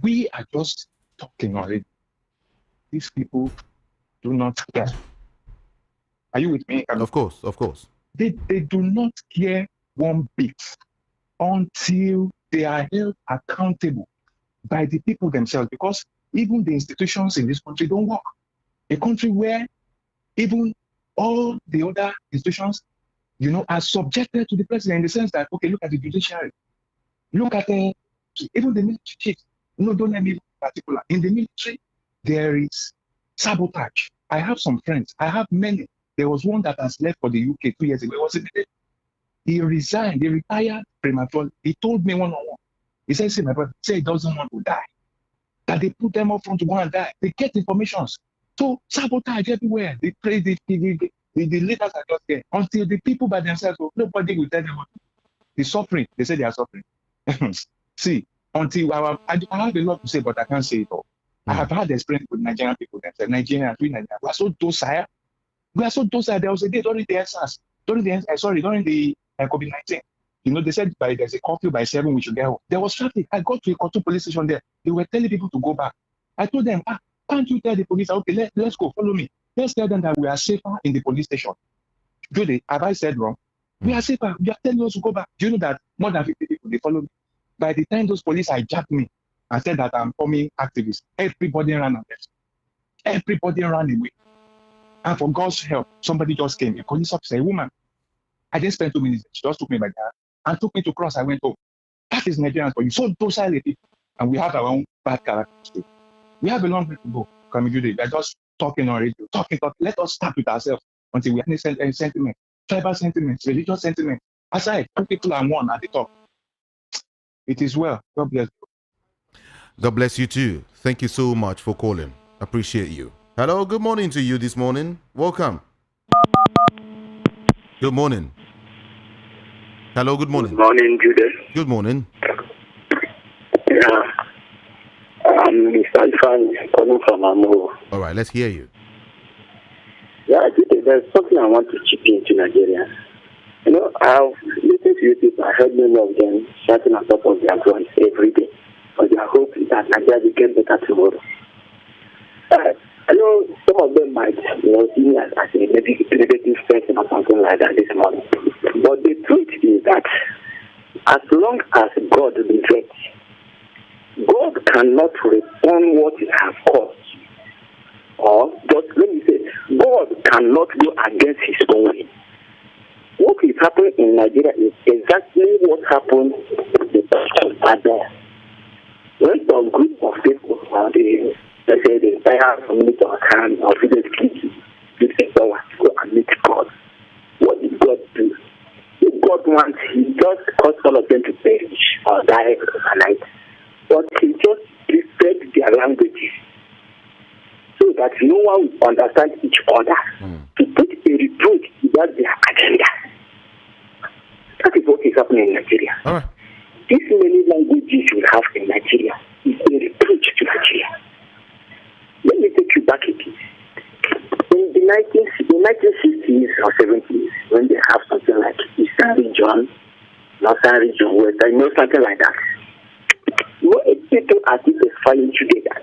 we are just talking already. These people do not care. Are you with me? Of course. They do not care one bit until they are held accountable by the people themselves, because even the institutions in this country don't work. A country where even all the other institutions, are subjected to the president in the sense that, okay, look at the judiciary, look at even the military chiefs. Don't let me be particular. In the military, there is sabotage. I have some friends. I have many. There was one that has left for the UK 2 years ago. He resigned. He retired prematurely. He told me one-on-one. He said, see, my brother, he doesn't want to die. That they put them up front to go and die. They get information. So sabotage everywhere. They pray the leaders are just there. Until the people by themselves, nobody will tell them what. The suffering. They say they are suffering. See, until I have a lot to say, but I can't say it all. I have had experience with Nigerian people themselves. Nigerians, we are so docile. We are so docile. There was a day during the COVID-19. They said there's a curfew by 7, we should get home. There was traffic. I got to a Kotu police station there. They were telling people to go back. I told them, can't you tell the police, okay, let's go, follow me. Let's tell them that we are safer in the police station. Julie, have I said wrong? We are safer. You are telling us to go back. Do you know that more than 50 people, they follow me? By the time those police hijacked me and said that I'm forming activist, everybody ran away. Everybody ran away. And for God's help, somebody just came, a police officer, a woman. I didn't spend 2 minutes. She just took me by the hand and took me to cross. I went home. That is Nigerians for you. So docile people. And we have our own bad characteristics. We have a long way to go. We are just talking on radio. Talking. Let us start with ourselves until we have any sentiment. Tribal sentiments, religious sentiments. Aside, 2 people are one at the top. It is well. God bless you. God bless you too. Thank you so much for calling. Appreciate you. Hello, good morning to you this morning. Welcome. Good morning. Hello, good morning. Good morning, Judith. Good morning. Yeah. I'm Mr. Ifan calling from Amo. All right, let's hear you. Yeah, Judith, there's something I want to chip into Nigeria. I've listened to you people. I heard many of them shouting on top of their voice every day. But their hope is that Nigeria will get better tomorrow. I know some of them might see me as a negative person or something like that this morning. But the truth is that as long as God rejects, God cannot return what He has caused. Or just let me say, God cannot go against His own will. What is happening in Nigeria is exactly what happened in the Father. When some group of people, let's say the entire community or can or village kids, go and meet God. What did God do? If God wants, He just caused all of them to perish or die overnight. But He just prepared their languages so that no one will understand each other to put a reproach about their agenda. That is what is happening in Nigeria. All right. These many languages you have in Nigeria is a reproach to Nigeria. Let me take you back a bit. In the 1960s or 70s, when they have something like Eastern region, Northern region, Western, something like that, when people are falling together,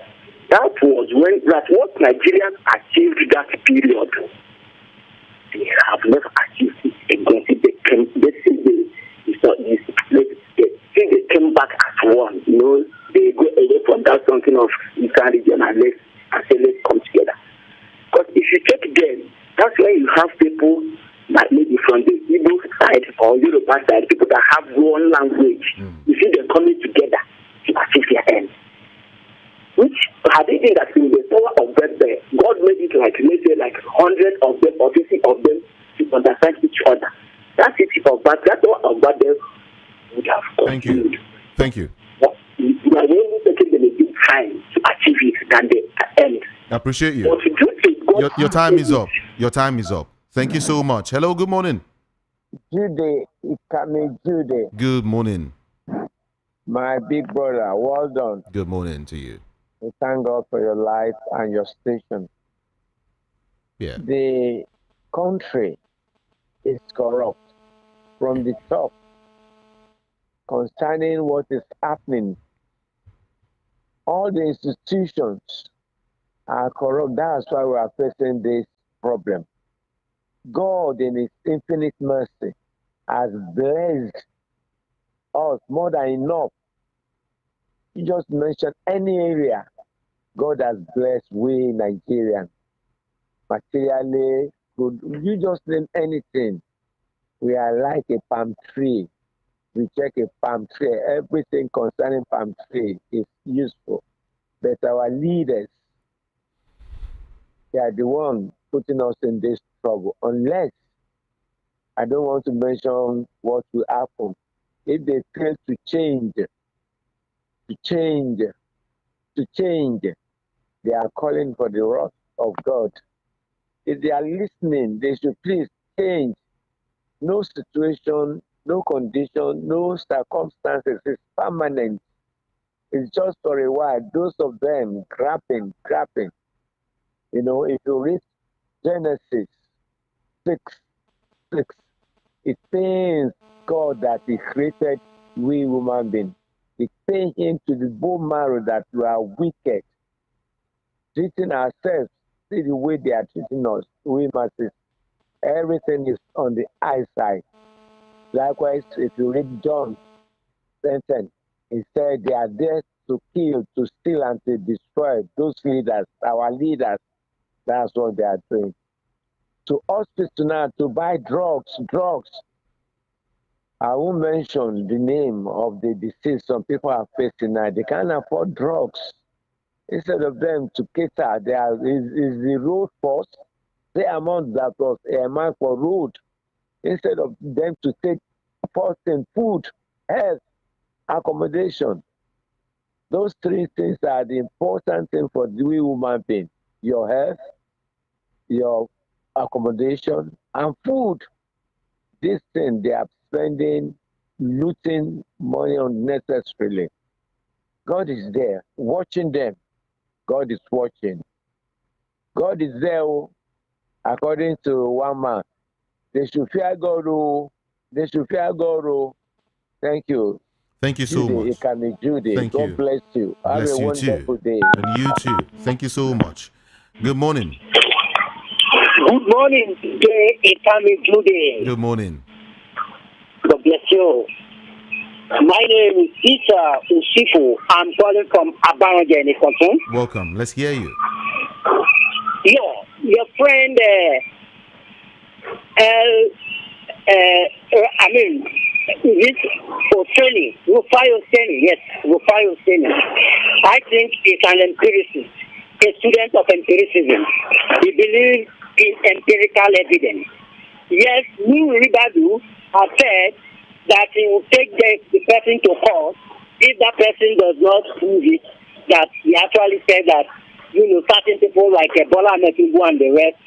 that was what Nigerians achieved that period. They have never achieved it again. They came back as one. They go away from that something of Eastern region and let's come together. Because if you check them, that's why you have people that maybe from the Igbo side or Yoruba side, people that have one language. You see them coming together to achieve their end. Which had it been that in the power of God there, God made it like, let's say, like 100 of them or 50 of them to understand each other. That city of God, that power of God there would have continued. Thank you. But you are only taking them a big time to achieve it than the end. I appreciate you. But to do it, your time is up. Your time is up. Thank you so much. Hello, good morning. Jude, it's coming, Jude. Good morning. My big brother, well done. Good morning to you. We thank God for your life and your station. Yeah. The country is corrupt from the top concerning what is happening. All the institutions are corrupt. That's why we are facing this problem. God, in His infinite mercy, has blessed us more than enough. You just mentioned any area. God has blessed we Nigerians. Materially, good. You just name anything. We are like a palm tree. We check a palm tree. Everything concerning palm tree is useful. But our leaders, they are the ones putting us in this trouble. Unless, I don't want to mention what will happen. If they fail to change, they are calling for the wrath of God. If they are listening, they should please change. No situation, no condition, no circumstances is permanent. It's just for a while. Those of them grabbing. If you read Genesis 6, It pains God that He created we human beings. It pains Him to the bone marrow that we are wicked, treating ourselves. See the way they are treating us, we masses. Everything is on the eyesight. Likewise, if you read John 10:10, he said they are there to kill, to steal, and to destroy those leaders, our leaders. That's what they are doing. To hospital now to buy drugs. I won't mention the name of the disease some people are facing now. They can't afford drugs. Instead of them to cater, is the road force, the amount that was earmarked for road, instead of them to take first in food, health, accommodation. Those three things are the important thing for the human being: your health, your accommodation, and food. This thing they are spending, looting money unnecessarily. God is there watching them. God is watching. God is there, according to one man. They should fear God. They should fear God. Thank you. Thank you so much. Judy. Thank God you. bless you. Have Bless a you wonderful too. day. And you too. Thank you so much. Good morning. Good morning, Judy. Good morning. God bless you. My name is Isa Usifu. I'm calling from Abaraja, Nikoton. Welcome. Let's hear you. Your friend, Rufai Oseni. Yes, Rufai Oseni. I think it's an empiricist, a student of empiricism. He believes in empirical evidence. Yes, Ribadu has said that he will take the person to court if that person does not prove it, that he actually said that, certain people like Bola Tinubu and the rest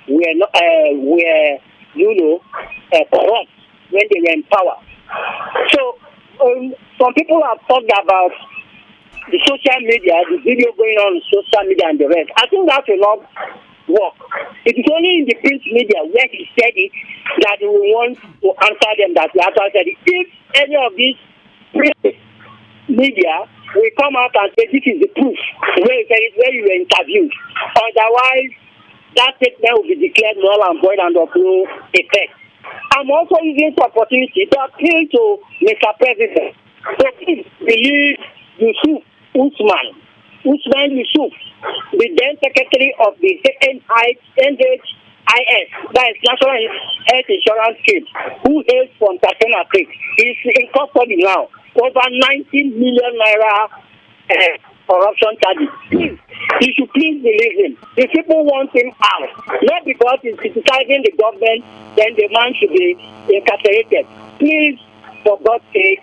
were corrupt when they were in power. So, some people have talked about the social media, the video going on social media and the rest. I think that's a lot of work. It is only in the print media where he said it that we want to answer them, that we actually said it. If any of these print media will come out and say this is the proof where you were interviewed, otherwise that statement will be declared null and void and of no effect. I'm also using this opportunity to appeal to Mr. President to please release Usman Yusuf, the then Secretary of the NHIS, that is National Health Insurance Scheme, who hails from Takena Creek. He's in custody now. Over 19 million naira corruption charges. Please, you should please release him. The people want him out. Not because he's criticizing the government, then the man should be incarcerated. Please, for God's sake,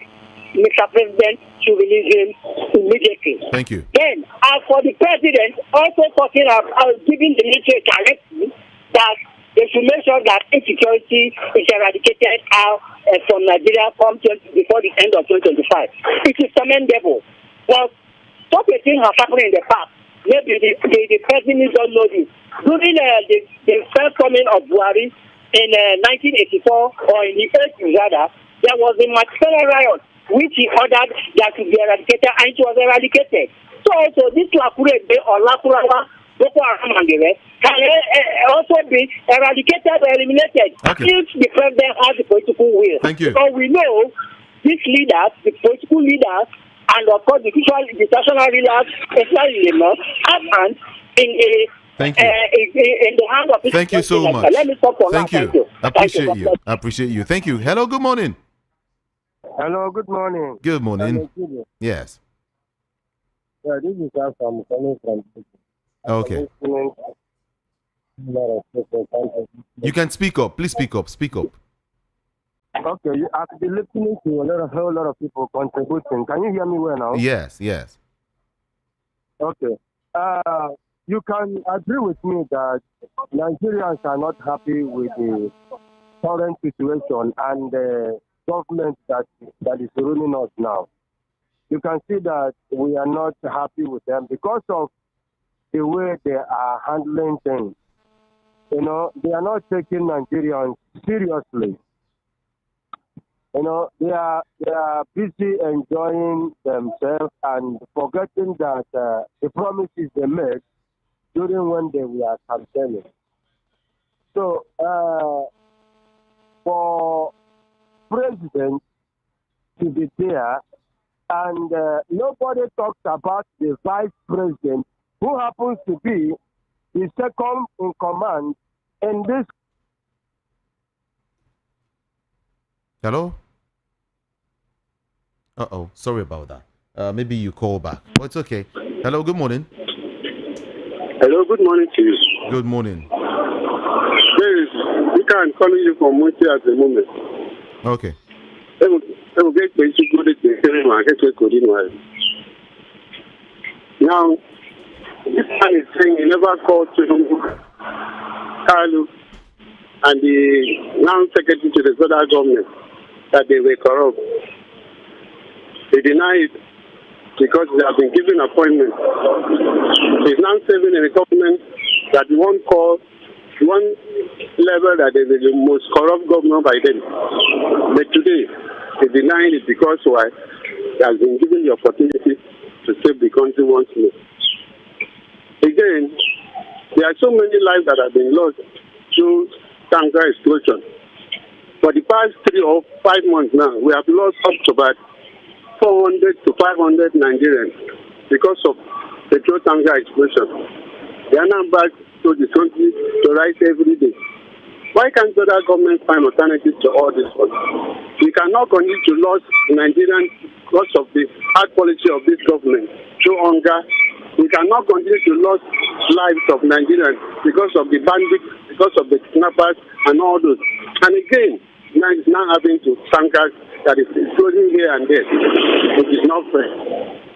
Mr. President should release him immediately. Thank you. Then, as for the president, also talking about giving the military a directive that they should make sure that insecurity is eradicated out from Nigeria before the end of 2025. It is commendable. But such a thing has happened in the past. Maybe the president don't know this. During the first coming of Buhari in 1984, or in the 80s rather, there was a March riot which he ordered that to be eradicated, and it was eradicated. So this Lakure or Lakurawa, Boko Haram and the rest can also be eradicated or eliminated if the president has the political will. Thank you. Because we know these leaders, the political leaders, and of course the national leaders, especially the North, have hands in the hand of people. Thank you so much. Let me stop for now. Thank you. I appreciate you. Thank you. Hello, good morning. Hello, good morning. Good morning. Yes. Yeah, this is I'm coming from. Okay. You can speak up. Please speak up. Speak up. Okay, I've been listening to a whole lot of people contributing. Can you hear me well now? Yes. Okay. You can agree with me that Nigerians are not happy with the current situation and the government that is ruling us now. You can see that we are not happy with them because of the way they are handling things. They are not taking Nigerians seriously. They are busy enjoying themselves and forgetting that the promises they made during when they were campaigning. So for president to be there, and nobody talks about the vice president, who happens to be the second in command in this. Hello? Uh-oh, sorry about that. Maybe you call back. Oh, it's okay. Hello, good morning. Hello, good morning to you. Good morning. Please, we can call you from Monte at the moment. Okay. Now, this man is saying he never called Tinubu, Kalu, and the now secretary to the federal government that they were corrupt. They deny it because they have been given appointments. He's now serving in a government that one level that they were the most corrupt governor by then. But today, they deny it because why? He has been given the opportunity to save the country once more. Again, there are so many lives that have been lost through tanker explosion. For the past 3 or 5 months now, we have lost up to about 400 to 500 Nigerians because of petrol tanker explosion. They are now back to the country to rise every day. Why can't other governments find alternatives to all this one? We cannot continue to lose Nigerians because of the hard policy of this government through hunger. We cannot continue to lose lives of Nigerians because of the bandits, because of the kidnappers and all those. And again, now it's now having to tankers that is exploding here and there. It is not fair.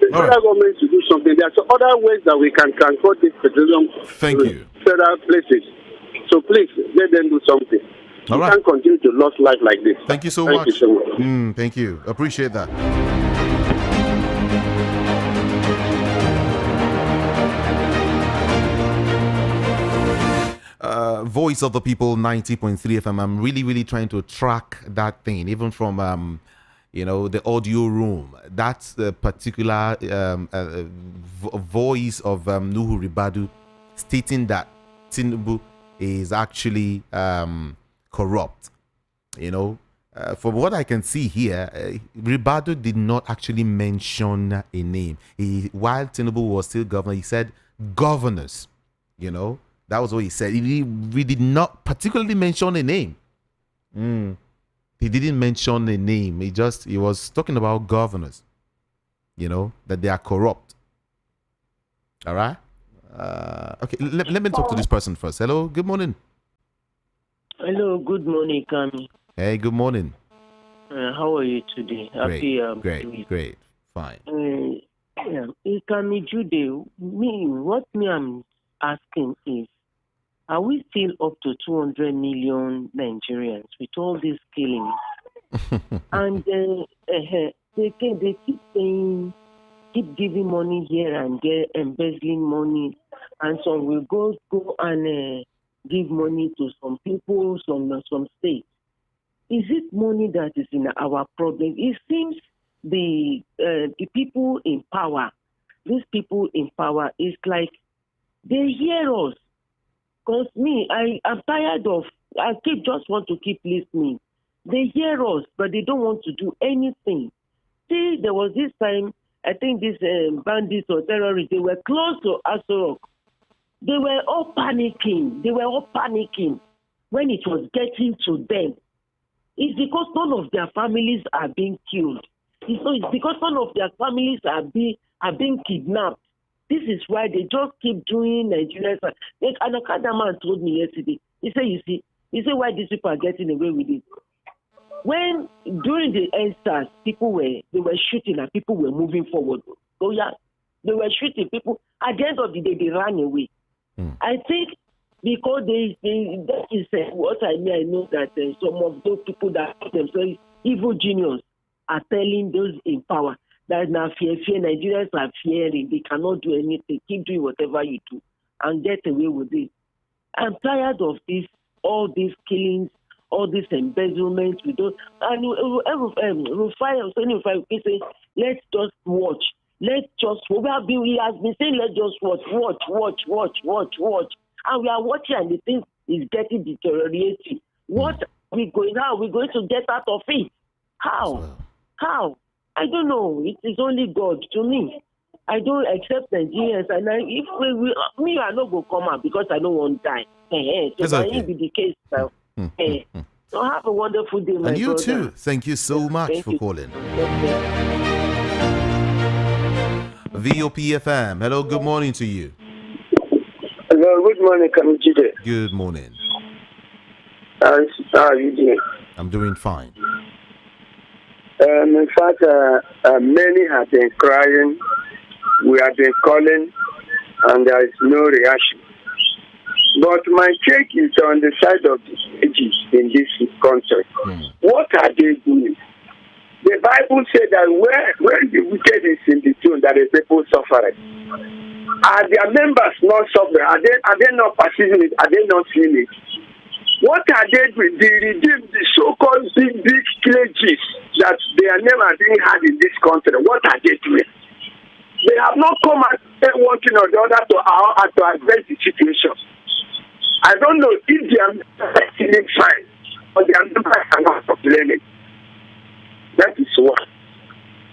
The federal government should do something. There are other ways that we can transport this petroleum to federal places. So please, let them do something. We can't continue to lose life like this. Thank you so much. Thank you. Appreciate that. Voice of the People 90.3 FM. I'm really trying to track that thing, even from the audio room. That's the particular voice of Nuhu Ribadu stating that Tinubu is actually corrupt. From what I can see here, Ribadu did not actually mention a name. While Tinubu was still governor, he said governors. That was what he said. We did not particularly mention a name. He didn't mention a name. He was talking about governors. That they are corrupt. All right. Okay. Let me talk to this person first. Hello. Good morning. Hello. Good morning, Kami. Hey. Good morning. How are you today? Great. Fine. Kami Jude. What I'm asking is, are we still up to 200 million Nigerians with all these killings? And they keep saying, keep giving money here and there, embezzling money, and some will go and give money to some people, some states. Is it money that is in our problem? It seems the people in power, these people in power, is like they hear us. Because I'm tired of, just want to keep listening. They hear us, but they don't want to do anything. See, there was this time, I think these bandits or terrorists, they were close to Asorok. They were all panicking. When it was getting to them. It's because none of their families are being killed. It's because none of their families are being kidnapped. This is why they just keep doing Nigerians. Like another man told me yesterday. He said, why these people are getting away with it? When during the EndSARS, they were shooting and people were moving forward. So yeah, they were shooting people. At the end of the day, they ran away. I think because that is what I mean. I know that some of those people that call themselves evil genius are telling those in power that now fear, Nigerians are fearing. They cannot do anything. Keep doing whatever you do and get away with it. I'm tired of all these killings, all this embezzlement. We don't. And Rufai say, let's just watch. Let's just. He has been saying, let's just watch. And we are watching, and the thing is getting deteriorating. What are we going? How are we going to get out of it? How? I don't know. It is only God to me. I don't accept Nigerians, and I not go come out because I don't want to die. So that will be the case now. So have a wonderful day, my and you brother. too. Thank you so much for calling. VOPFM. Hello, good morning to you. Hello, good morning, Kamujide. Good morning. How are you doing? I'm doing fine. In fact, many have been crying. We have been calling, and there is no reaction. But my take is on the side of the ages in this country. What are they doing? The Bible says that where the wicked is in the throne, that the people suffering. Are their members not suffering? Are they not perceiving it? Are they not seeing it? What are they doing? They redeem the so-called big clergies that their name are being had in this country. What are they doing? They have not come and said one thing or the other to address the situation. I don't know if they are feeling fine or their members are not complaining. That is what.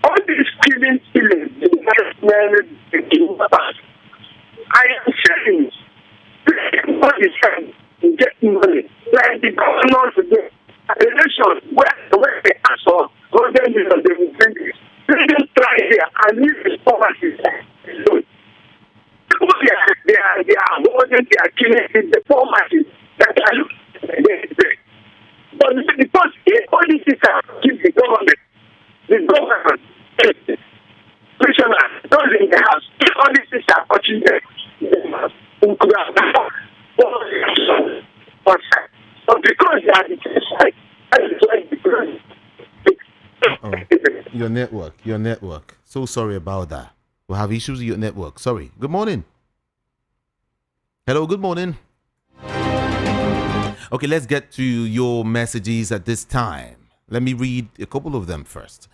All these killing, I am saying, what is trying to get money, like the governor today, election where they ask for 100 million, they will bring it. They just try here and leave the poverty. People they are holding, they are killing the poverty that are looking. But because all these things are keep the government, prisoners, those in the house, all these things are touching them. But because they are the side, that is why Your network. So sorry about that. We'll have issues with your network. Sorry. Good morning. Hello, good morning. Okay, let's get to your messages at this time. Let me read a couple of them first.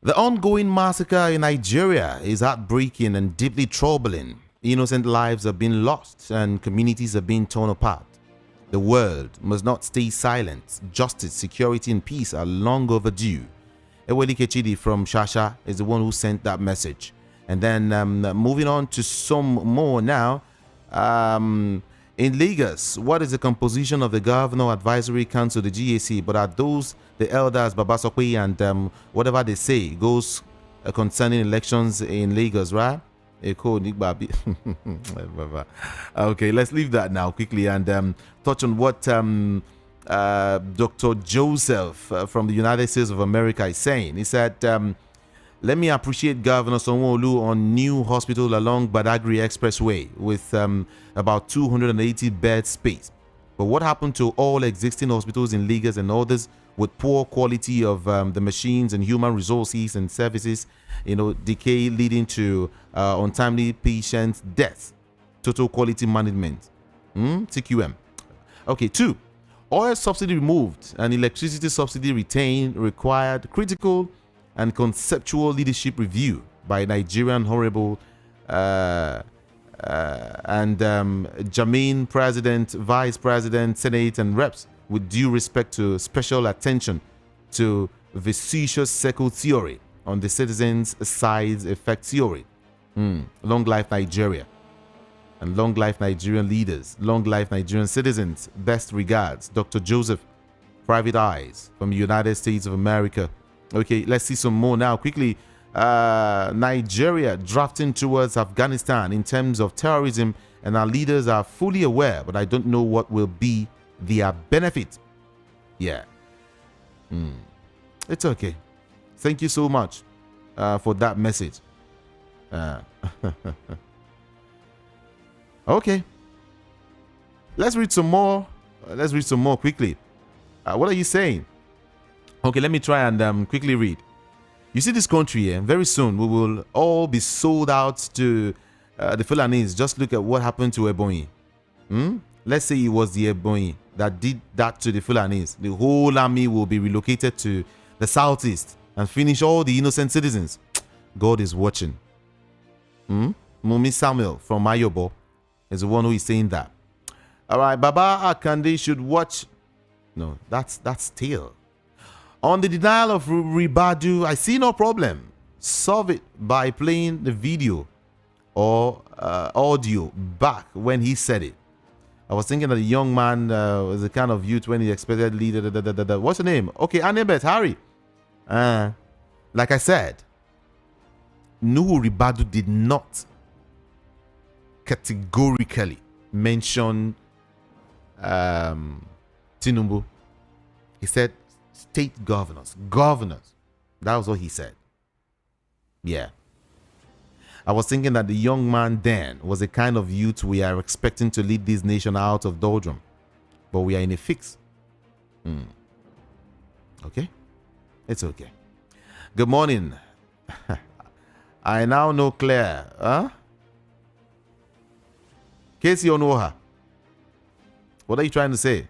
The ongoing massacre in Nigeria is heartbreaking and deeply troubling. Innocent lives have been lost and communities have been torn apart. The world must not stay silent. Justice, security, and peace are long overdue. Eweli Kechidi from Shasha is the one who sent that message. And then moving on to some more now. In Lagos, what is the composition of the Governor Advisory Council, the GAC? But are those the elders, Babasokwe, and whatever they say goes concerning elections in Lagos, right? Okay, let's leave that now quickly and touch on what Dr. Joseph from the United States of America is saying. He said, let me appreciate Governor Sanwo-Olu on new hospital along Badagry Expressway with about 280 bed space. But what happened to all existing hospitals in Lagos and others with poor quality of the machines and human resources and services, decay leading to untimely patient deaths, total quality management, TQM. Okay, 2, oil subsidy removed and electricity subsidy retained required critical and conceptual leadership review by Nigerian Honorable and Jermaine President, Vice President, Senate, and Reps, with due respect to special attention to vicious circle theory on the citizens' side effect theory. Long life Nigeria. And long life Nigerian leaders. Long life Nigerian citizens. Best regards. Dr. Joseph, Private Eyes from the United States of America. Okay, let's see some more now. Quickly, Nigeria drafting towards Afghanistan in terms of terrorism, and our leaders are fully aware, but I don't know what will be their benefit. Yeah. It's okay. Thank you so much for that message. Okay. Let's read some more. Let's read some more quickly. What are you saying? Okay, let me try and quickly read. You see this country, very soon we will all be sold out to the Fulanese. Just look at what happened to Ebonyi. Let's say it was the Ebonyi that did that to the Fulanis, the whole army will be relocated to the southeast and finish all the innocent citizens. God is watching. Mumi Samuel from Ayobo is the one who is saying that. All right, Baba Akande should watch. No, that's still. On the denial of Ribadu, I see no problem. Solve it by playing the video or audio back when he said it. I was thinking that the young man was the kind of youth when he expected leader. What's the name? Okay, Anibet, Harry. Like I said, Nuhu Ribadu did not categorically mention Tinubu. He said state governors. That was what he said. Yeah. I was thinking that the young man then was the kind of youth we are expecting to lead this nation out of doldrum. But we are in a fix. Okay? It's okay. Good morning. I now know Claire. Huh? Casey Onoha. What are you trying to say?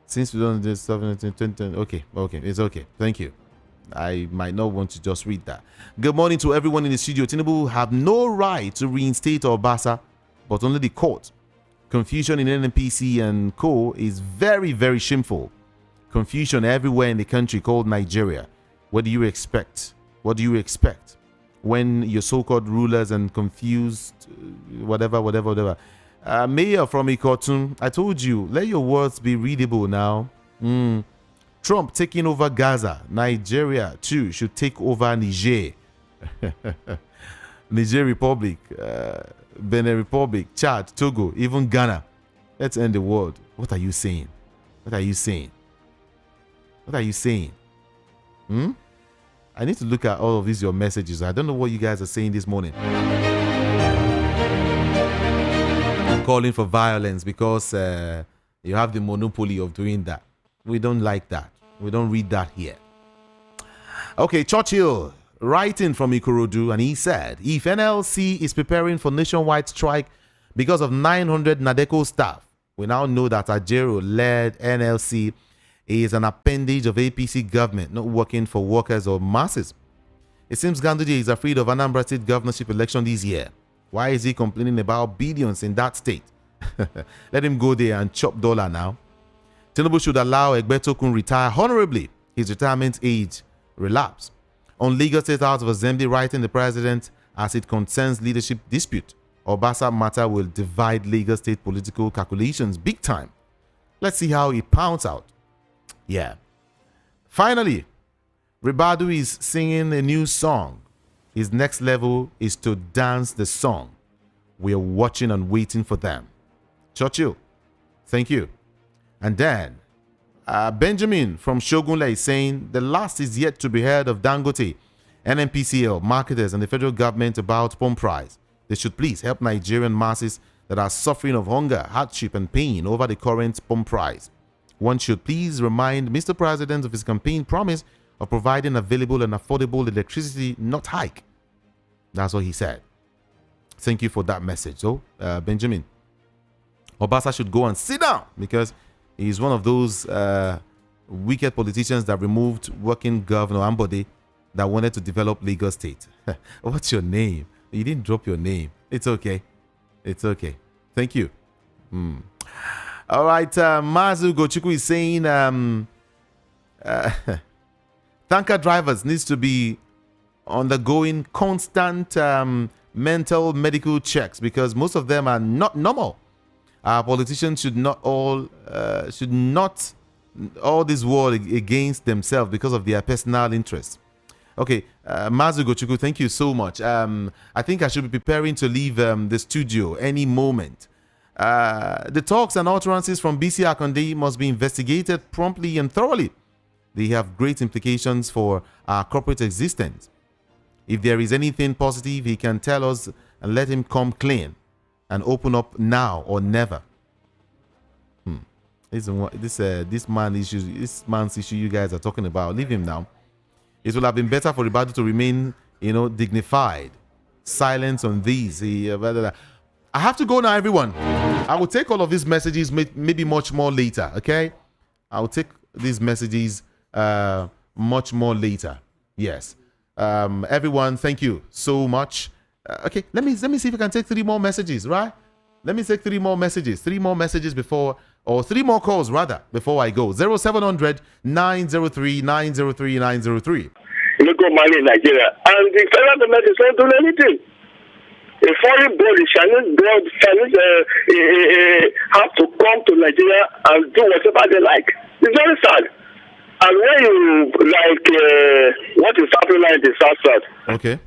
Since we don't do stuff, okay, it's okay. Thank you. I might not want to just read that. Good morning to everyone in the studio. Tinubu have no right to reinstate Obasa, but only the court. Confusion in NNPC and co is very, very shameful. Confusion everywhere in the country called Nigeria. What do you expect? What do you expect when your so-called rulers and confused whatever. Mayor from Ikotun, I told you, let your words be readable now. Trump taking over Gaza. Nigeria, too, should take over Niger. Niger Republic, Benin Republic, Chad, Togo, even Ghana. Let's end the world. What are you saying? What are you saying? What are you saying? I need to look at all of these, your messages. I don't know what you guys are saying this morning. Calling for violence because you have the monopoly of doing that. We don't like that. We don't read that here. Okay, Churchill writing from Ikorodu, and he said, if NLC is preparing for nationwide strike because of 900 Nadeco staff, we now know that Ajero-led NLC is an appendage of APC government, not working for workers or masses. It seems Ganduje is afraid of Anambra State governorship election this year. Why is he complaining about billions in that state? Let him go there and chop dollar now. Tinubu should allow Egbetokun retire honorably. His retirement age relapse. On legal state House of Assembly writing the president as it concerns leadership dispute. Obasa matter will divide legal state political calculations big time. Let's see how he pounds out. Yeah. Finally, Ribadu is singing a new song. His next level is to dance the song. We are watching and waiting for them. Churchill, thank you. And then, Benjamin from Shogunle is saying, the last is yet to be heard of Dangote, NNPCL, marketers, and the federal government about pump price. They should please help Nigerian masses that are suffering of hunger, hardship, and pain over the current pump price. One should please remind Mr. President of his campaign promise of providing available and affordable electricity, not hike. That's what he said. Thank you for that message. So, Benjamin, Obasa should go and sit down because he's one of those wicked politicians that removed working Governor Ambode that wanted to develop Lagos State. What's your name? You didn't drop your name. It's okay. It's okay. Thank you. All right. Mazu Gochuku is saying tanker drivers needs to be undergoing constant mental medical checks because most of them are not normal. Our politicians should not all this war against themselves because of their personal interests. Okay, Mazu Gochuku, thank you so much. I think I should be preparing to leave the studio any moment. The talks and utterances from BC Akande must be investigated promptly and thoroughly. They have great implications for our corporate existence. If there is anything positive, he can tell us and let him come clean and open up now or never. This man's issue you guys are talking about. Leave him now. It will have been better for Ribadu to remain, dignified. Silence on these. I have to go now, everyone. I will take all of these messages maybe much more later, okay? I will take these messages much more later. Yes. Everyone, thank you so much. Okay, let me see if I can take 3 more messages, right? Let me take 3 more messages. 3 more messages before, or 3 more calls rather, before I go. 0700 903 903 903. Illegal money in Nigeria, and the federal government is not doing anything. A foreign body, Chinese have to come to Nigeria and do whatever they like. It's very sad. And when you what is happening in the South, okay,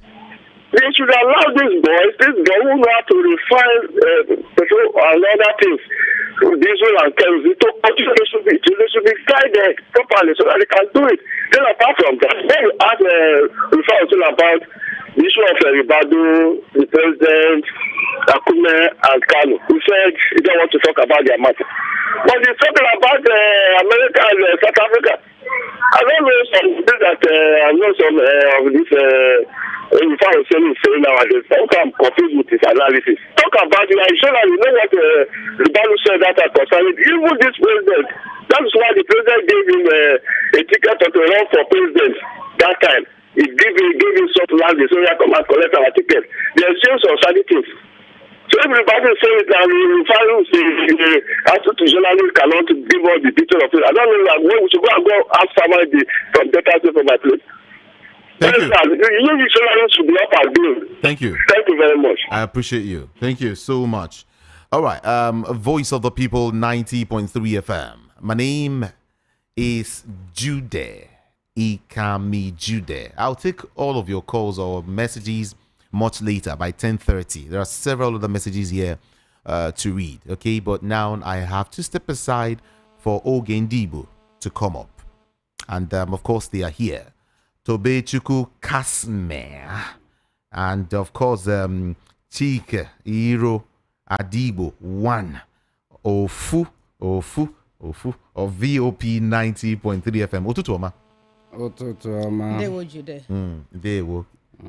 they should allow these boys who know how to refine petrol and other things, diesel and kerosene, they should be guided properly so that they can do it. Then apart from that, when you ask about the issue of Ribadu, the president, Akume, and Kalu, who said he don't want to talk about their matter. But he's talking about America and South Africa. I don't know some things that I know some of this saying nowadays. I'm confused with his analysis. Talk about it. I sure that you know what Ribadu said that are concerning even this president. That's why the president gave him a ticket to run for president that time. He gave him soft landing so he can come and collect our ticket. They exchange some certain so everybody say it and the to journalists cannot give us the detail of it. I don't know that when we should go and ask somebody from data for my place. Thank you. You journalists should be up and doing. Thank you. Thank you very much. I appreciate you. Thank you so much. All right. Voice of the People 90.3 FM. My name is Jude. Ikami Jude. I'll take all of your calls or messages much later by 10:30. There are several other messages here to read. Okay, but now I have to step aside for Ogendibu to come up. And of course, they are here. Tobe Chuku Kasme. And of course, Chike Iro Adibo 1. Ofu of VOP 90.3 FM. Otutuoma. Dewo Jude. Dewo. I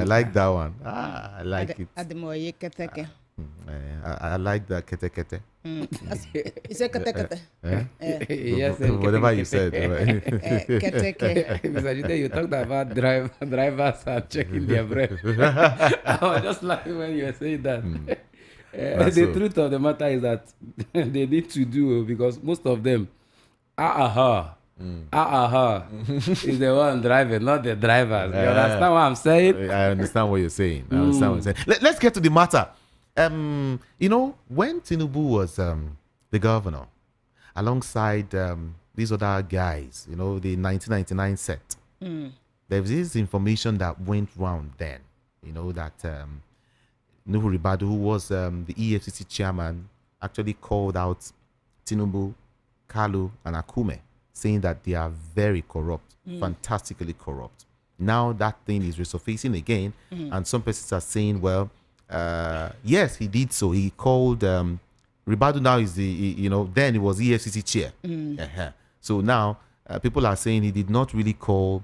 like that one. I like it. I like that kete kete. Is it kete kete? Yes. Whatever you said. Kete. Mr. Jude, you talked about drivers are checking their breath. I was just laughing when you were saying that. The truth of the matter is that they need to do, because most of them is the one driving, not the drivers. You understand what I'm saying? I understand what you're saying. Let's get to the matter. You know, when Tinubu was the governor, alongside these other guys, you know, the 1999 set, there was this information that went round then, you know, that Ribadu, who was the EFCC chairman, actually called out Tinubu, Kalu, and Akume, saying that they are very corrupt, fantastically corrupt. Now that thing is resurfacing again, and some persons are saying, well, yes, he did so. He called Ribadu. Now is then it was EFCC chair. So now people are saying he did not really call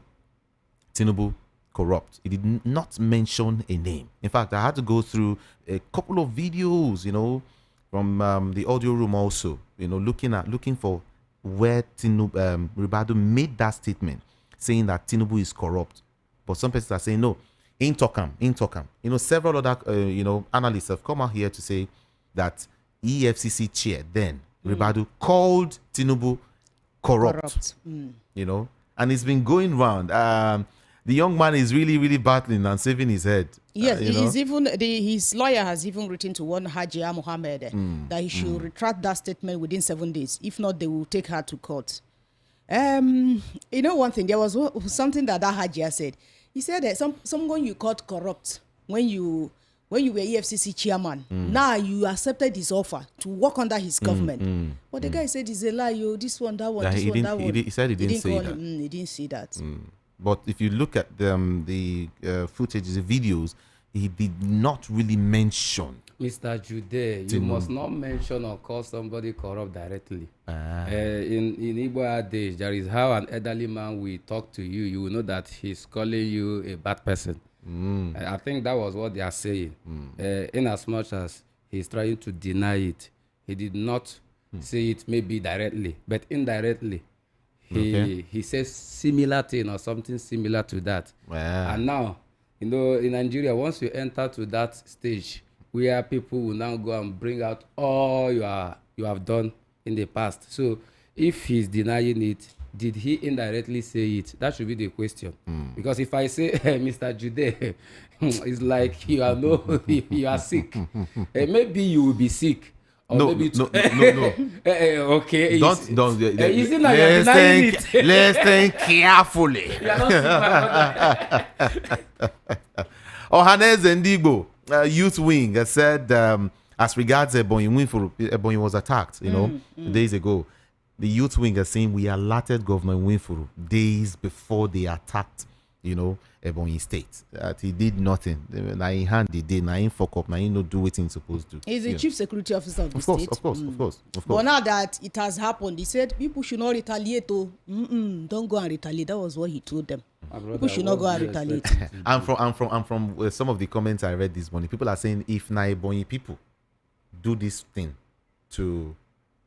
Tinubu corrupt. He did not mention a name. In fact, I had to go through a couple of videos, you know, from the audio room also, you know, looking for where Ribadu made that statement saying that Tinubu is corrupt. But some people are saying, no, ain't talk am. You know, several other, analysts have come out here to say that EFCC chair then, Ribadu, called Tinubu corrupt. You know, and it's been going round. The young man is really, really battling and saving his head. Yes, his lawyer has even written to one Hajia Mohammed that he should retract that statement within 7 days. If not, they will take her to court. You know, one thing, there was something that Hajia said. He said that someone you called corrupt when you were EFCC chairman. Now you accepted his offer to work under his government. But the guy said it's a lie. This one, that one, this one, that one. He said he didn't say that. He didn't see that. But if you look at the footage, the videos, he did not really mention. Mr. Jude, you must not mention or call somebody corrupt directly. In Igbo adage, there is how an elderly man will talk to you. You will know that he's calling you a bad person. I think that was what they are saying. In as much as he's trying to deny it, he did not say it maybe directly, but indirectly. He says similar thing or something similar to that. Wow. And now, you know, in Nigeria, once you enter to that stage where people will now go and bring out all you have done in the past. So if he's denying it, did he indirectly say it? That should be the question. Because if I say, Mr. Jude, it's like you are sick. Maybe you will be sick. Or no. Okay. Don't. Let's think carefully. Ohanes Ndigbo, youth wing, said as regards Ebonyi was attacked, days ago. The youth wing is saying we alerted Governor Winfuru days before they attacked, Ebonyi State. That he did nothing. Now in hand he did. Now in fuck up. Now he not do what he's supposed to. He's the chief security officer of the state. Of course. But now that it has happened, he said people should not retaliate. Don't go and retaliate. That was what he told them. People should not go and retaliate. And from some of the comments I read this morning, people are saying if Ebonyi people do this thing to,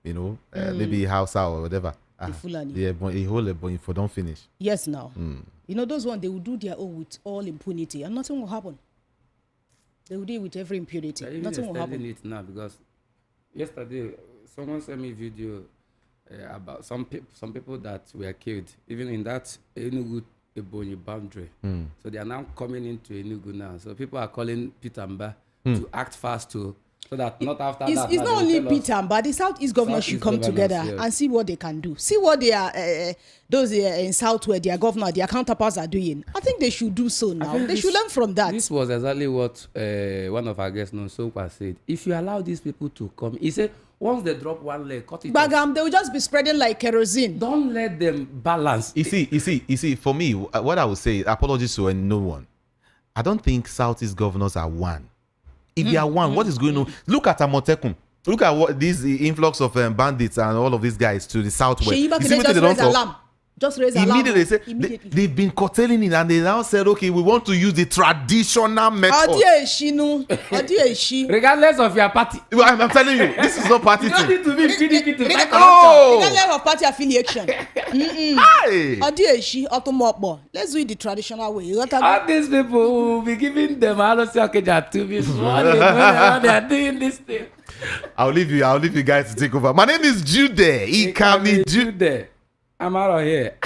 maybe Hausa or whatever. The whole Ebonyi for don't finish. Yes, now. Those ones, they will do their own with all impunity and nothing will happen. They will do it with every impunity. Nothing will happen. It now because yesterday someone sent me a video about some people that were killed, even in that Enugu Ebonyi boundary. So they are now coming into Enugu now. So people are calling Peter Mba to act fast too. So that not after that. It's not only Peter, but the Southeast governors should come together and see what they can do. See what they are, those in South where their governor, their counterparts are doing. I think they should do so now. They should learn from that. This was exactly what one of our guests, Nonsokwa, said. If you allow these people to come, he said, once they drop one leg, cut it off. They will just be spreading like kerosene. Don't let them balance. You see, for me, what I would say, apologies to no one. I don't think Southeast governors are one. If they are one, what is going on? Look at Amotekun. Look at what this influx of bandits and all of these guys to the southwest. You see what they don't talk? Just raise alarm. Immediately. They've been curtailing it and they now said, okay, we want to use the traditional method. Regardless of your party. I'm telling you, this is not party. You don't need to be PDP to fight corruption. Regardless of party affiliation. Hi. Let's do it the traditional way. All these people will be giving them to be what they are doing this thing. I'll leave you guys to take over. My name is Jude. Jude. I'm out of here.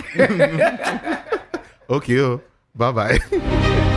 Okay. Bye-bye.